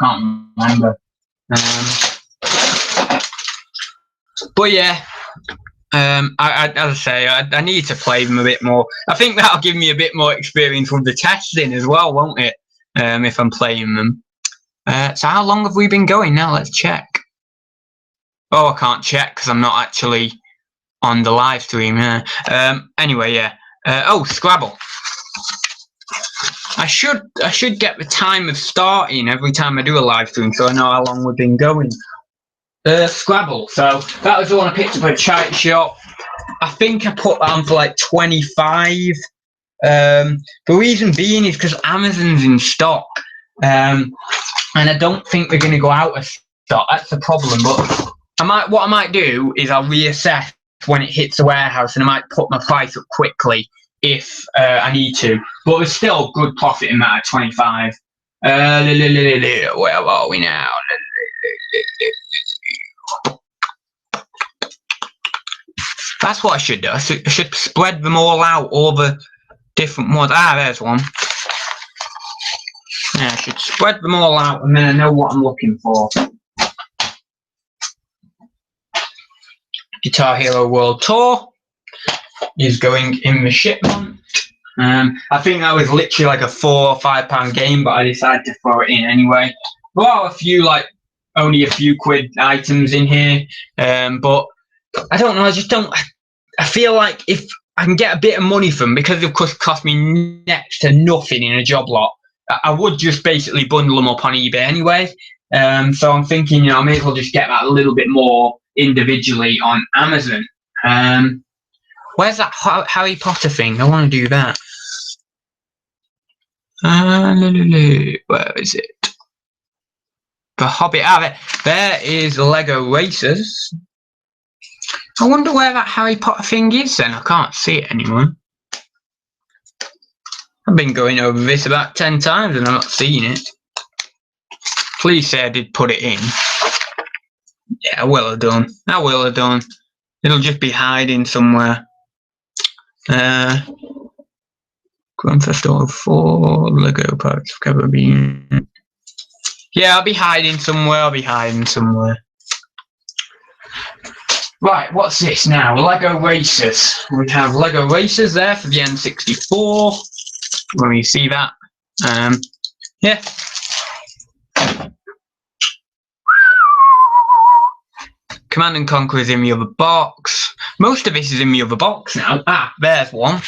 can't remember. But yeah, as I say, I need to play them a bit more. I think that'll give me a bit more experience with the testing as well, won't it? If I'm playing them. So how long have we been going now? Let's check. Oh, I can't check because I'm not actually on the live stream. Anyway, yeah. Scrabble. I should get the time of starting every time I do a live stream, so I know how long we've been going. Scrabble. So that was the one I picked up at a charity shop. I think I put that on for 25. The reason being is because Amazon's in stock, and I don't think they're going to go out of stock. That's the problem. But what I might do is I'll reassess when it hits the warehouse, and I might put my price up quickly if I need to. But there's still good profit in that at 25. Where are we now? That's what I should do. I should spread them all out, all the different ones. There's one. Yeah, I should spread them all out, and then I know what I'm looking for. Guitar Hero World Tour is going in the shipment. I think that was literally a £4 or £5 game, but I decided to throw it in anyway. There are only a few quid items in here, but I don't know. I feel like if I can get a bit of money from them, because of course it cost me next to nothing in a job lot, I would just basically bundle them up on eBay anyway. So I'm thinking, I may as well just get that a little bit more individually on Amazon. Where's that Harry Potter thing? I want to do that. Where is it? The Hobbit. There is Lego Racers. I wonder where that Harry Potter thing is then. I can't see it anymore. I've been going over this about 10 times and I'm not seeing it. Please say I did put it in. Yeah, I will have done. It'll just be hiding somewhere. Grand Theft Auto 4, Lego Pirates of the Caribbean. Yeah, I'll be hiding somewhere. Right, what's this now? Lego Racers. We have Lego Racers there for the N64. When you see that. Yeah. Command and Conquer is in the other box. Most of this is in the other box now. Ah, there's one.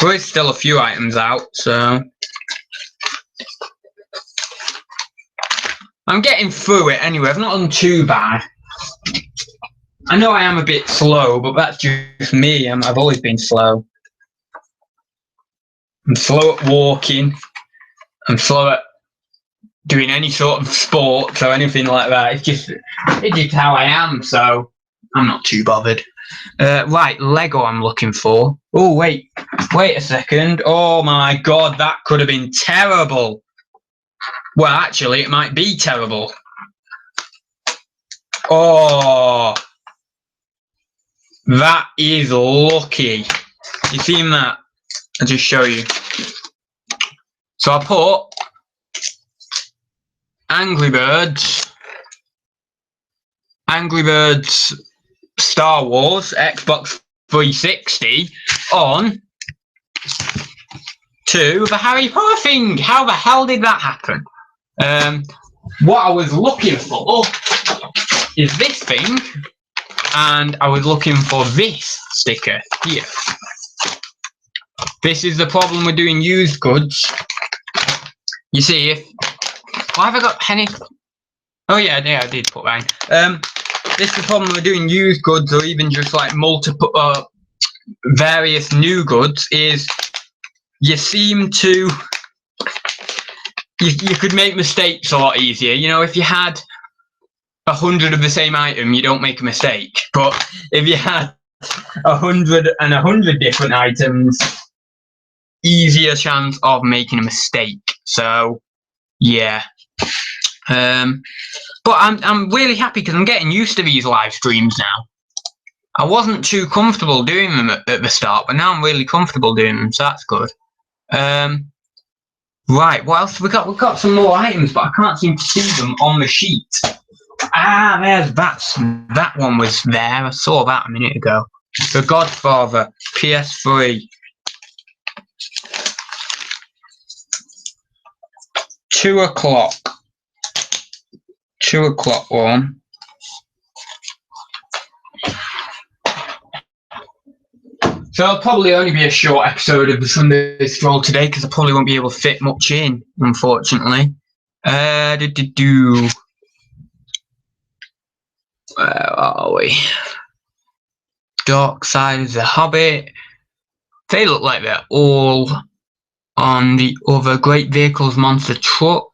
There is still a few items out, so I'm getting through it anyway. I've not done too bad. I know I am a bit slow, but that's just me. I've always been slow. I'm slow at walking. I'm slow at doing any sort of sports or anything like that. It's just how I am, so I'm not too bothered. Right, Lego I'm looking for. Oh, wait a second. Oh my God, that could have been terrible. Well, actually, it might be terrible. Oh, that is lucky. You seen that? I'll just show you. So I put Angry Birds Star Wars Xbox 360 on to the Harry Potter thing. How the hell did that happen? What I was looking for is this thing, and I was looking for this sticker here. This is the problem with doing used goods. You see, why have I got penny? Oh yeah, I did put that in. This is the problem with doing used goods, or even just like multiple, various new goods, is you seem to, you could make mistakes a lot easier. You know, if you had 100 of the same item, you don't make a mistake. But if you had 100 different items, easier chance of making a mistake. So yeah. But I'm really happy because I'm getting used to these live streams now. I wasn't too comfortable doing them at the start, but now I'm really comfortable doing them, so that's good. Right, what else we got? We've got some more items, but I can't seem to see them on the sheet. Ah, that one was there. I saw that a minute ago. The Godfather PS3. 2 o'clock. 2 o'clock one. So it'll probably only be a short episode of the Sunday Stroll today because I probably won't be able to fit much in, unfortunately. Where are we? Dark Side of the Hobbit. They look like they're all on the other Great Vehicles Monster Truck.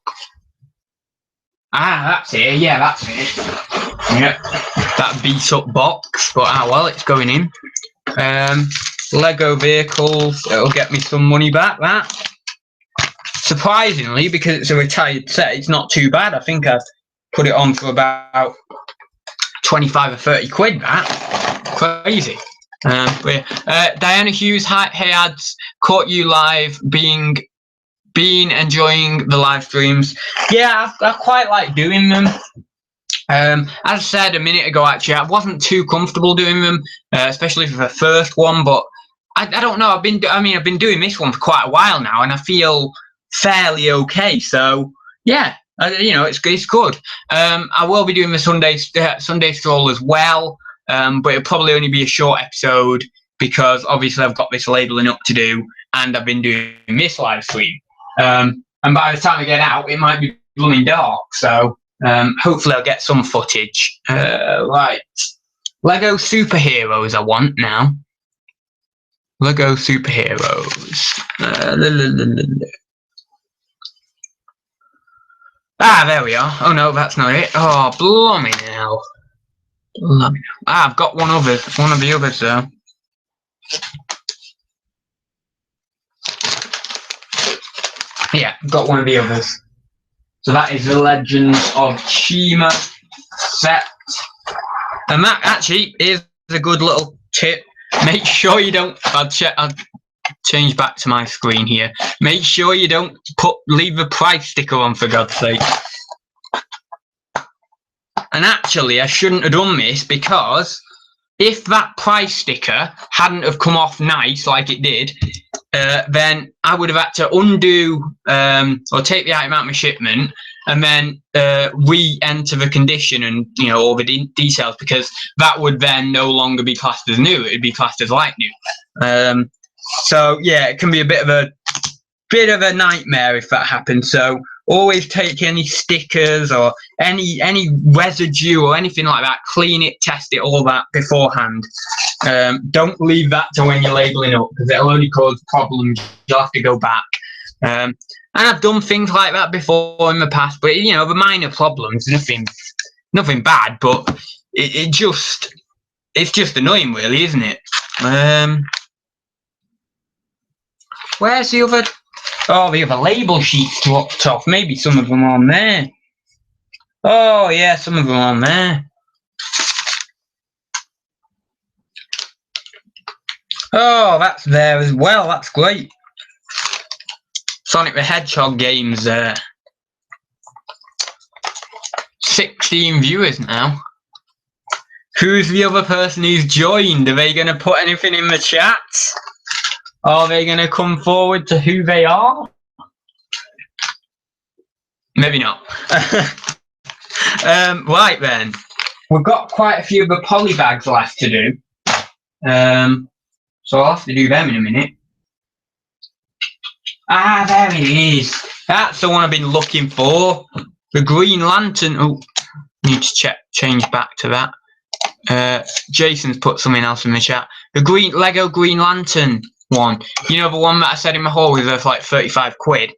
Ah, that's it. Yeah, that's it. Yep. That beat up box, but well, it's going in. Lego Vehicles. It'll get me some money back, that. Surprisingly, because it's a retired set, it's not too bad. I think I've put it on for about 25 or 30 quid, that. Crazy. Diana Hughes, hey ads, caught you live, been enjoying the live streams. Yeah, I quite like doing them. As I said a minute ago, actually, I wasn't too comfortable doing them, especially for the first one, but I don't know. I've been doing this one for quite a while now, and I feel fairly okay. So yeah, you know, it's good. I will be doing the Sunday Stroll as well, but it'll probably only be a short episode because obviously I've got this labeling up to do, and I've been doing this live stream. And by the time I get out, it might be blooming dark. So hopefully I'll get some footage. Right, Lego Superheroes I want now. Lego Superheroes. Ah, there we are. Oh no, that's not it. Oh, blooming hell. Ah, I've got one of the others though. Yeah, got one of the others. So that is the Legends of Chima set. And that actually is a good little tip. Make sure you don't. I'll change back to my screen here. Make sure you don't leave a price sticker on, for God's sake. And actually, I shouldn't have done this, because if that price sticker hadn't have come off nice like it did, then I would have had to undo or take the item out of my shipment and then re-enter the condition and all the details, because that would then no longer be classed as new. It'd be classed as like new. So yeah, it can be a bit of a nightmare if that happens. So always take any stickers or any residue or anything like that, clean it, test it, all that beforehand. Don't leave that to when you're labeling up, because it'll only cause problems. You'll have to go back. And I've done things like that before in the past, but the minor problems, nothing bad, but it's just annoying, really, isn't it? Where's the other? Oh, the other label sheets dropped off. Maybe some of them are on there. Oh yeah, some of them are on there. Oh, that's there as well. That's great. Sonic the Hedgehog games there. 16 viewers now. Who's the other person who's joined? Are they going to put anything in the chat? Are they going to come forward to who they are? Maybe not. Right then. We've got quite a few of the poly bags left to do. So I'll have to do them in a minute. Ah, there it is. That's the one I've been looking for. The Green Lantern. Oh, need to change back to that. Jason's put something else in the chat. The Lego Green Lantern one. The one that I said in my haul was worth like 35 quid.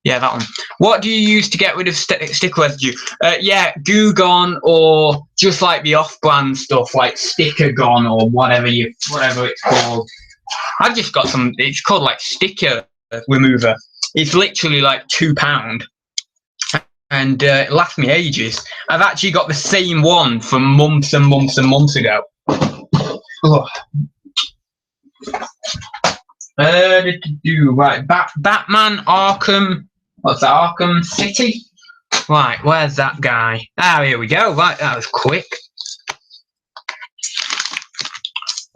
Yeah, that one. What do you use to get rid of sticker residue? Yeah, Goo Gone, or just like the off-brand stuff like Sticker Gone or whatever it's called. I've just got some. It's called like Sticker Remover. It's literally like £2, and it lasts me ages. I've actually got the same one from months and months and months ago. Ugh. Right, Batman Arkham. What's that? Arkham City. Right, where's that guy? Ah, here we go. Right, that was quick.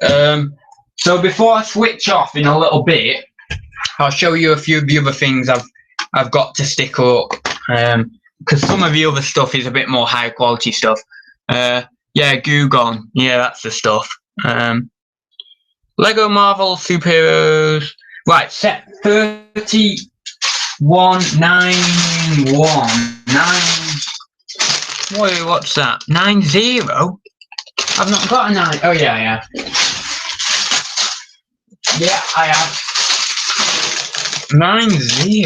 So before I switch off in a little bit, I'll show you a few of the other things I've got to stick up. Because some of the other stuff is a bit more high quality stuff. Yeah, Goo Gone. Yeah, that's the stuff. Lego Marvel Superheroes. Right, set 31919. What's that? 90? I've not got a 9. Oh yeah. Yeah, I have. 90.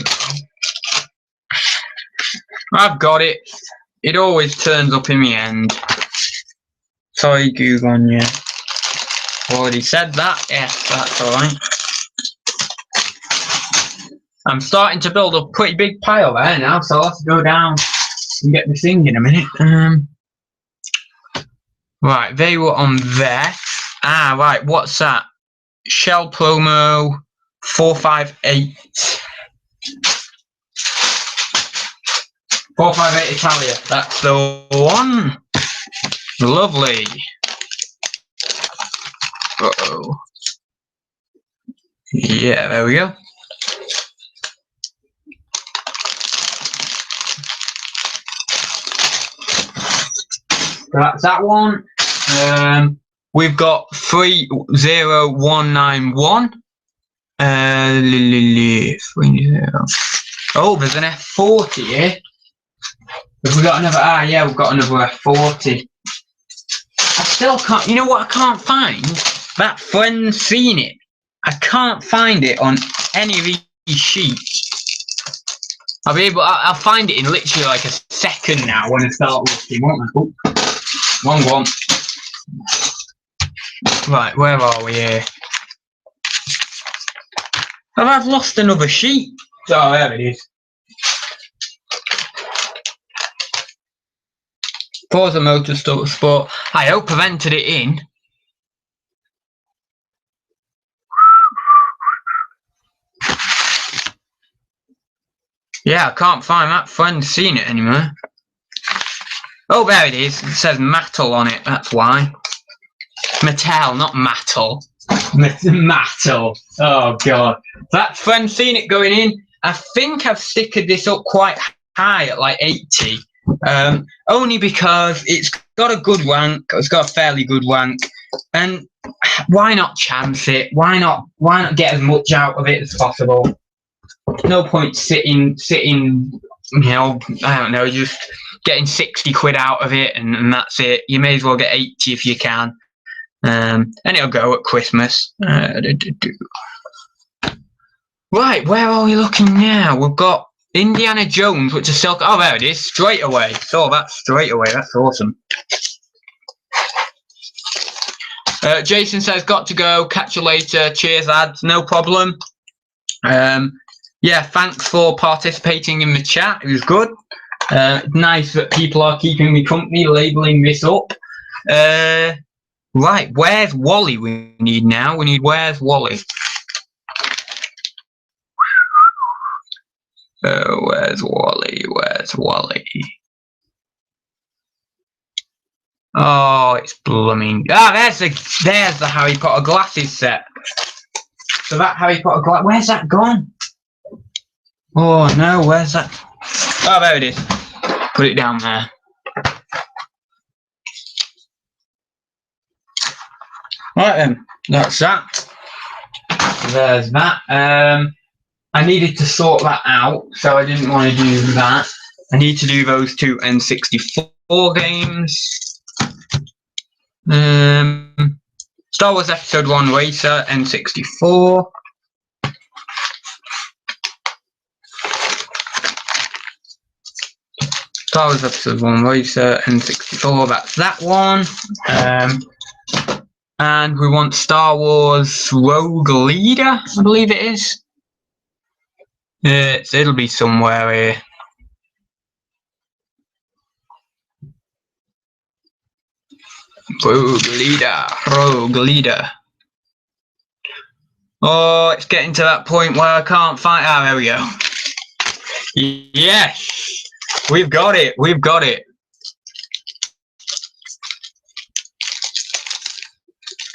I've got it. It always turns up in the end. Sorry, Google, yeah. Already said that. Yes, that's alright. I'm starting to build a pretty big pile there now, so I'll have to go down and get the thing in a minute. Right, they were on there. Ah, right, what's that? Shell promo 458. 458 Italia. That's the one. Lovely. Uh-oh. Yeah, there we go. That's that one. We've got 30191. Oh, there's an F40 here. Have we got another? Ah, yeah, we've got another F40. I still can't. You know what? I can't find that friend's seen it. I can't find it on any of these sheets. I'll find it in literally like a second now when I start looking. Won't I? Oh, wrong one. Right, where are we here? I've lost another sheet. Oh, there it is. Forza Motorsport. I hope I've entered it in. Yeah, I can't find that. Friend's seen it anywhere. Oh, there it is. It says Mattel on it. That's why. Mattel, not Mattel. Mattel. Oh god. That friend's seen it going in. I think I've stickered this up quite high at like 80. Only because it's got a good rank. It's got a fairly good rank. And why not chance it? Why not get as much out of it as possible? No point sitting, you know, I don't know, just getting 60 quid out of it and that's it. You may as well get 80 if you can. And it'll go at Christmas. Right, where are we looking now? We've got Indiana Jones, which is still... Oh, there it is, straight away. So that's straight away. That's awesome. Jason says, got to go. Catch you later. Cheers, lads. No problem. Yeah, thanks for participating in the chat. It was good. Nice that people are keeping me company, labelling this up. Right, where's Wally we need now? We need where's Wally? Where's Wally? Where's Wally? Oh, it's blooming. Ah, there's the Harry Potter glasses set. So that Harry Potter glass, where's that gone? Oh no, where's that? Oh, there it is. Put it down there. Right then, that's that. There's that. I needed to sort that out, so I didn't want to do that. I need to do those two N64 games. Star Wars Episode 1 Racer, N64. Star Wars Episode 1 Racer, N64, that's that one. And we want Star Wars Rogue Leader, I believe it is. It'll be somewhere here. Rogue Leader. Oh, it's getting to that point where I can't find... Ah, there we go. Yes! We've got it.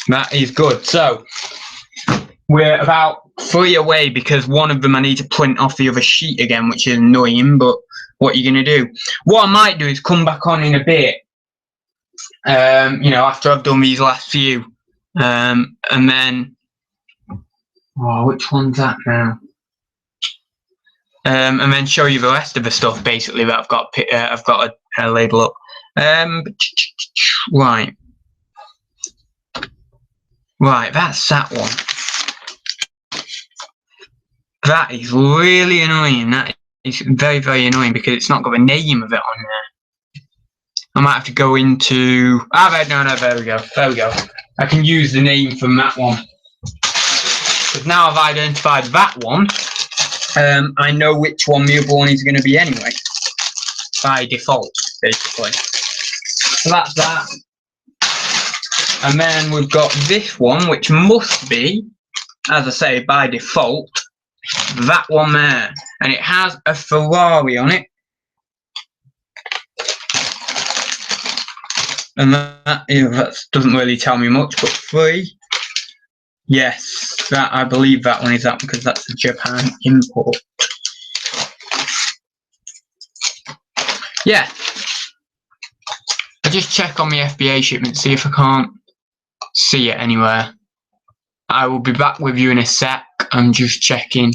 That is good. So, we're about 3 away because one of them I need to print off the other sheet again, which is annoying, but what are you going to do? What I might do is come back on in a bit, you know, after I've done these last few, and then... Oh, which one's that now? And then show you the rest of the stuff, basically, that I've got a label up. Right. Right, that's that one. That is really annoying. That is very, very annoying because it's not got the name of it on there. I might have to go into... Ah, no, there we go. There we go. I can use the name from that one. Because now I've identified that one, I know which one the other one is going to be anyway. By default, basically. So that's that. And then we've got this one, which must be, as I say, by default, that one there. And it has a Ferrari on it. And that doesn't really tell me much, but 3. Yes, that I believe that one is that because that's a Japan import. Yeah. I just check on the FBA shipment, see if I can't see it anywhere. I will be back with you in a sec. I'm just checking.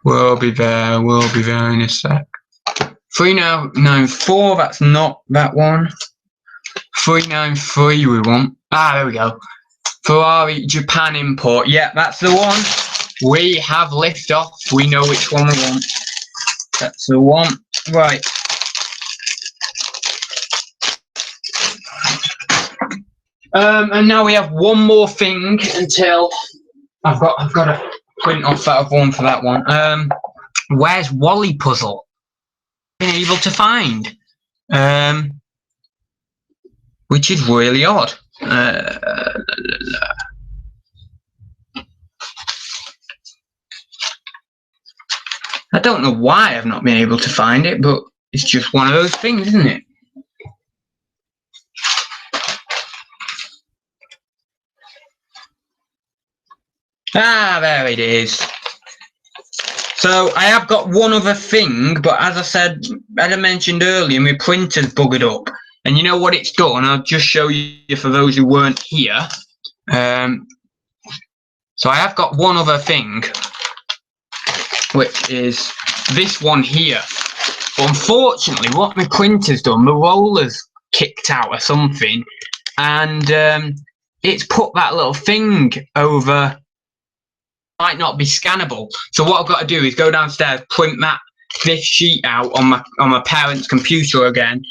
We'll be there in a sec. 3994, that's not that one. 393 we want. Ah, there we go. Ferrari Japan import. Yeah, that's the one. We have liftoff. We know which one we want. That's the one. Right. And now we have one more thing until I've got to print off that one for that one. Where's Wally puzzle? Been able to find. Which is really odd. don't know why I've not been able to find it, but it's just one of those things, isn't it? Ah, there it is. So I have got one other thing, but as I mentioned earlier, my printer's buggered up. And you know what it's done? I'll just show you for those who weren't here. So I have got one other thing, which is this one here. But unfortunately, what my printer's done, the roller's kicked out or something, and it's put that little thing over. Might not be scannable. So what I've got to do is go downstairs, print this sheet out on my parents' computer again.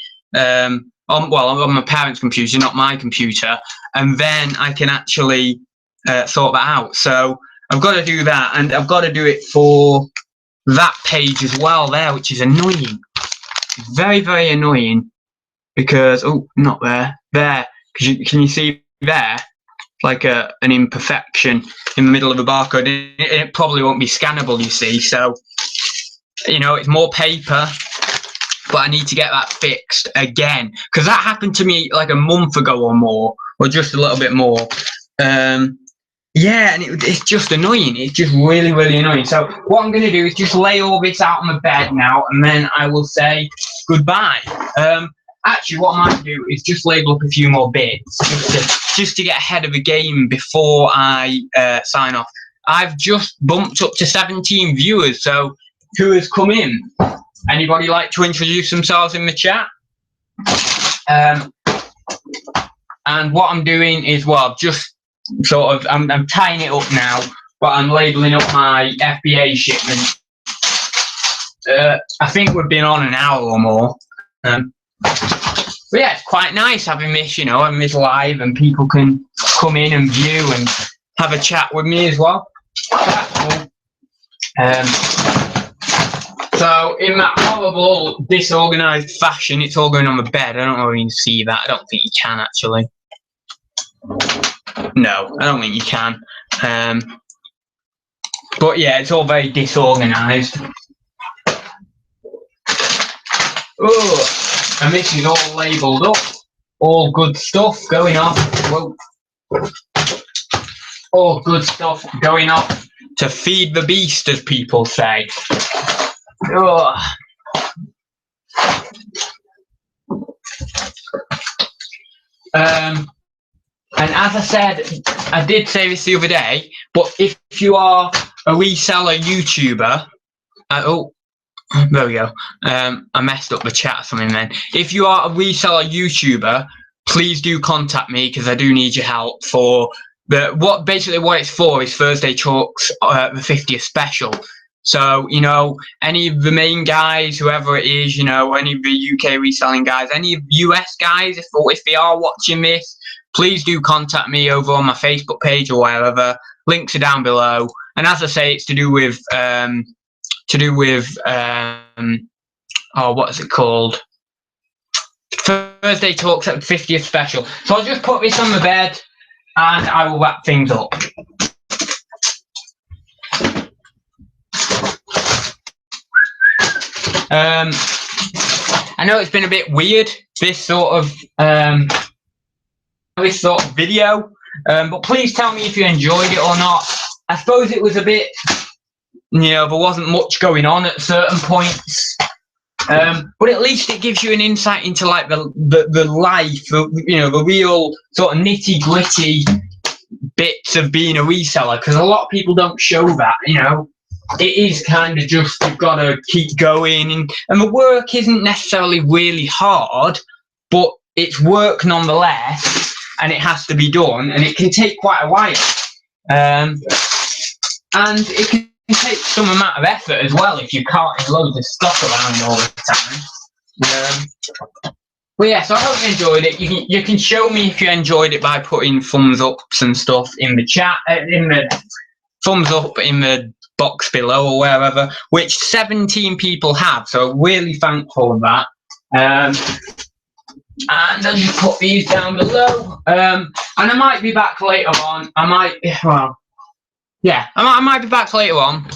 On my parents' computer, not my computer, and then I can actually sort that out. So I've got to do that, and I've got to do it for that page as well there, which is annoying. Very, very annoying, because not there. Can you see there? Like an imperfection in the middle of a barcode. It probably won't be scannable, you see. So, you know, it's more paper, but I need to get that fixed again, because that happened to me like a month ago or more, or just a little bit more. Yeah, and it's just annoying. It's just really, really annoying. So what I'm going to do is just lay all this out on the bed now, and then I will say goodbye. Actually, what I might do is just label up a few more bits just to get ahead of the game before I sign off. I've just bumped up to 17 viewers, so who has come in? Anybody like to introduce themselves in the chat? And what I'm doing is, well, just sort of, I'm tying it up now, but I'm labeling up my FBA shipment. I think we've been on an hour or more. But yeah, it's quite nice having this, you know, having this live, and people can come in and view and have a chat with me as well. That's cool. So in that horrible, disorganised fashion, it's all going on the bed. I don't know if you can see that. I don't think you can, actually. No, I don't think you can. But yeah, it's all very disorganised. Oh. And this is all labelled up, all good stuff going off. Whoa. All good stuff going off to feed the beast, as people say. Oh. And as I said, I did say this the other day, but if you are a reseller YouTuber, there we go. I messed up the chat or something then. If you are a reseller YouTuber, please do contact me, because I do need your help for what it's for is Thursday Talks, the 50th special. So, you know, any of the main guys, whoever it is, you know, any of the UK reselling guys, any of US guys, if they are watching this, please do contact me over on my Facebook page or wherever. Links are down below. And as I say, it's to do with what is it called? Thursday Talks at the 50th special. So I'll just put this on the bed and I will wrap things up. I know it's been a bit weird, this sort of video, but please tell me if you enjoyed it or not. I suppose it was a bit, you know, there wasn't much going on at certain points, but at least it gives you an insight into like the life, you know, the real sort of nitty-gritty bits of being a reseller, because a lot of people don't show that, you know. It is kind of just, you've got to keep going, and the work isn't necessarily really hard, but it's work nonetheless, and it has to be done, and it can take quite a while, and it can take some amount of effort as well if you carting loads of stuff around all the time. But yeah, so I hope you enjoyed it. You can show me if you enjoyed it by putting thumbs ups and stuff in the chat, in the thumbs up in the box below or wherever, which 17 people have, so really thankful of that. And I'll just put these down below, and I might be back later on. I might be back later on,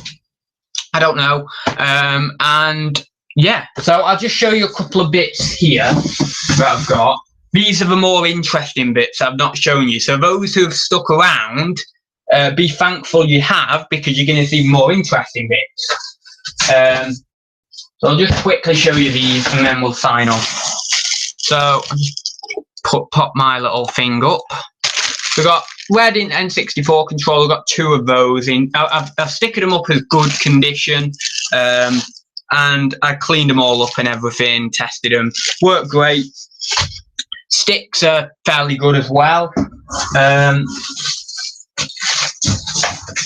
I don't know. And yeah, so I'll just show you a couple of bits here that I've got. These are the more interesting bits I've not shown you. So those who have stuck around, be thankful you have, because you're going to see more interesting bits. So I'll just quickly show you these and then we'll sign off. So I'll just pop my little thing up. We've got red in N64 controller. We've got 2 of those in. I've sticked them up as good condition, and I cleaned them all up and everything, tested them, worked great. Sticks are fairly good as well.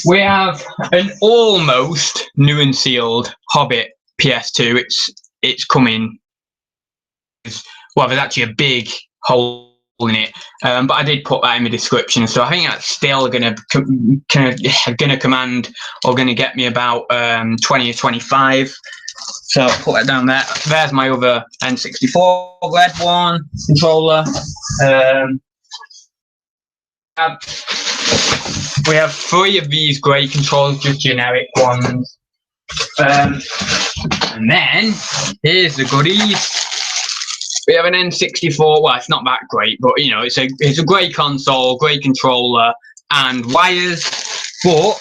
We have an almost new and sealed Hobbit PS2. It's coming. Well, there's actually a big hole in it, but I did put that in the description. So I think that's still gonna command or gonna get me about 20 or 25. So I'll put that down there. There's my other N64 red one controller. We have 3 of these grey controllers, just generic ones. And then here's the goodies. We have an N64. Well, it's not that great, but you know, it's a grey console, grey controller, and wires. But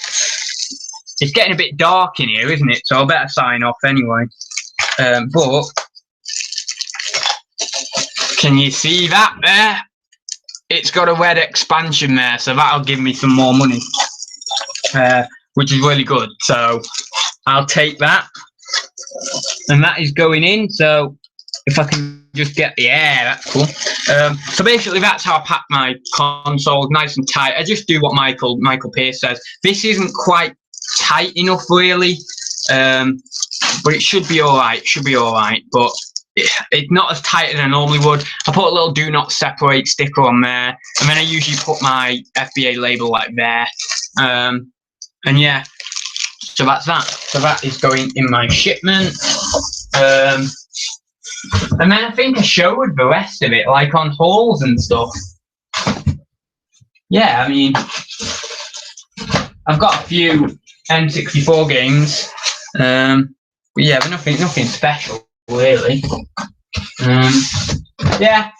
it's getting a bit dark in here, isn't it? So I better sign off anyway. But can you see that there? It's got a red expansion there, so that'll give me some more money, which is really good. So I'll take that, and that is going in. So if I can just get the air, that's cool. So basically, that's how I pack my console, nice and tight. I just do what Michael Pierce says. This isn't quite tight enough, really, but it should be all right. But it's not as tight as I normally would. I put a little "Do Not Separate" sticker on there, and then I usually put my FBA label like there. And yeah, so that's that. So that is going in my shipment. And then I think I showed the rest of it, like on hauls and stuff. Yeah, I mean, I've got a few N64 games, but yeah, but nothing special really. Yeah.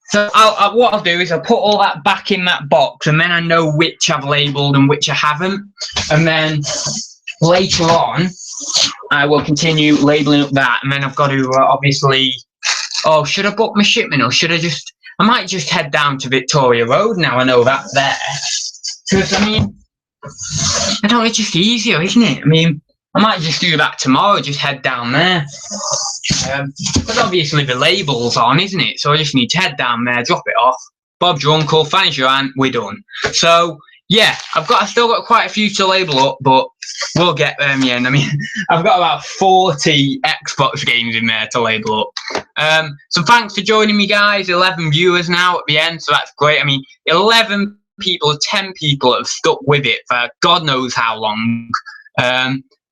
So what I'll do is I'll put all that back in that box, and then I know which I've labelled and which I haven't, and then later on I will continue labelling up that, and then I've got to obviously. Oh, should I book my shipment, or should I just? I might just head down to Victoria Road now. I know that's there, because I mean, I don't know, it's just easier, isn't it? I mean, I might just do that tomorrow. Just head down there. But obviously the label's on, isn't it? So I just need to head down there, drop it off. Bob's your uncle, finish your aunt, we're done. So yeah, I've still got quite a few to label up, but we'll get there in the end. I mean, I've got about 40 Xbox games in there to label up. So thanks for joining me, guys. 11 viewers now at the end, so that's great. I mean, 11 people, 10 people have stuck with it for God knows how long.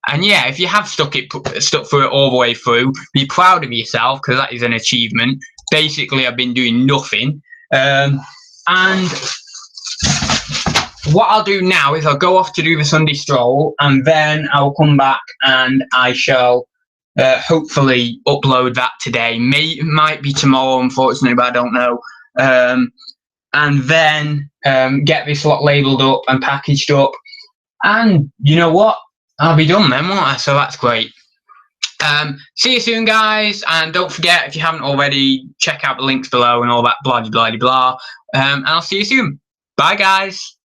And yeah, if you have stuck through it all the way through, be proud of yourself, because that is an achievement. Basically, I've been doing nothing. And what I'll do now is I'll go off to do the Sunday stroll, and then I'll come back and I shall hopefully upload that today. It might be tomorrow, unfortunately, but I don't know. And then get this lot labelled up and packaged up. And you know what? I'll be done then, won't I? So that's great. See you soon, guys. And don't forget, if you haven't already, check out the links below and all that blah, blah, blah, blah. And I'll see you soon. Bye, guys.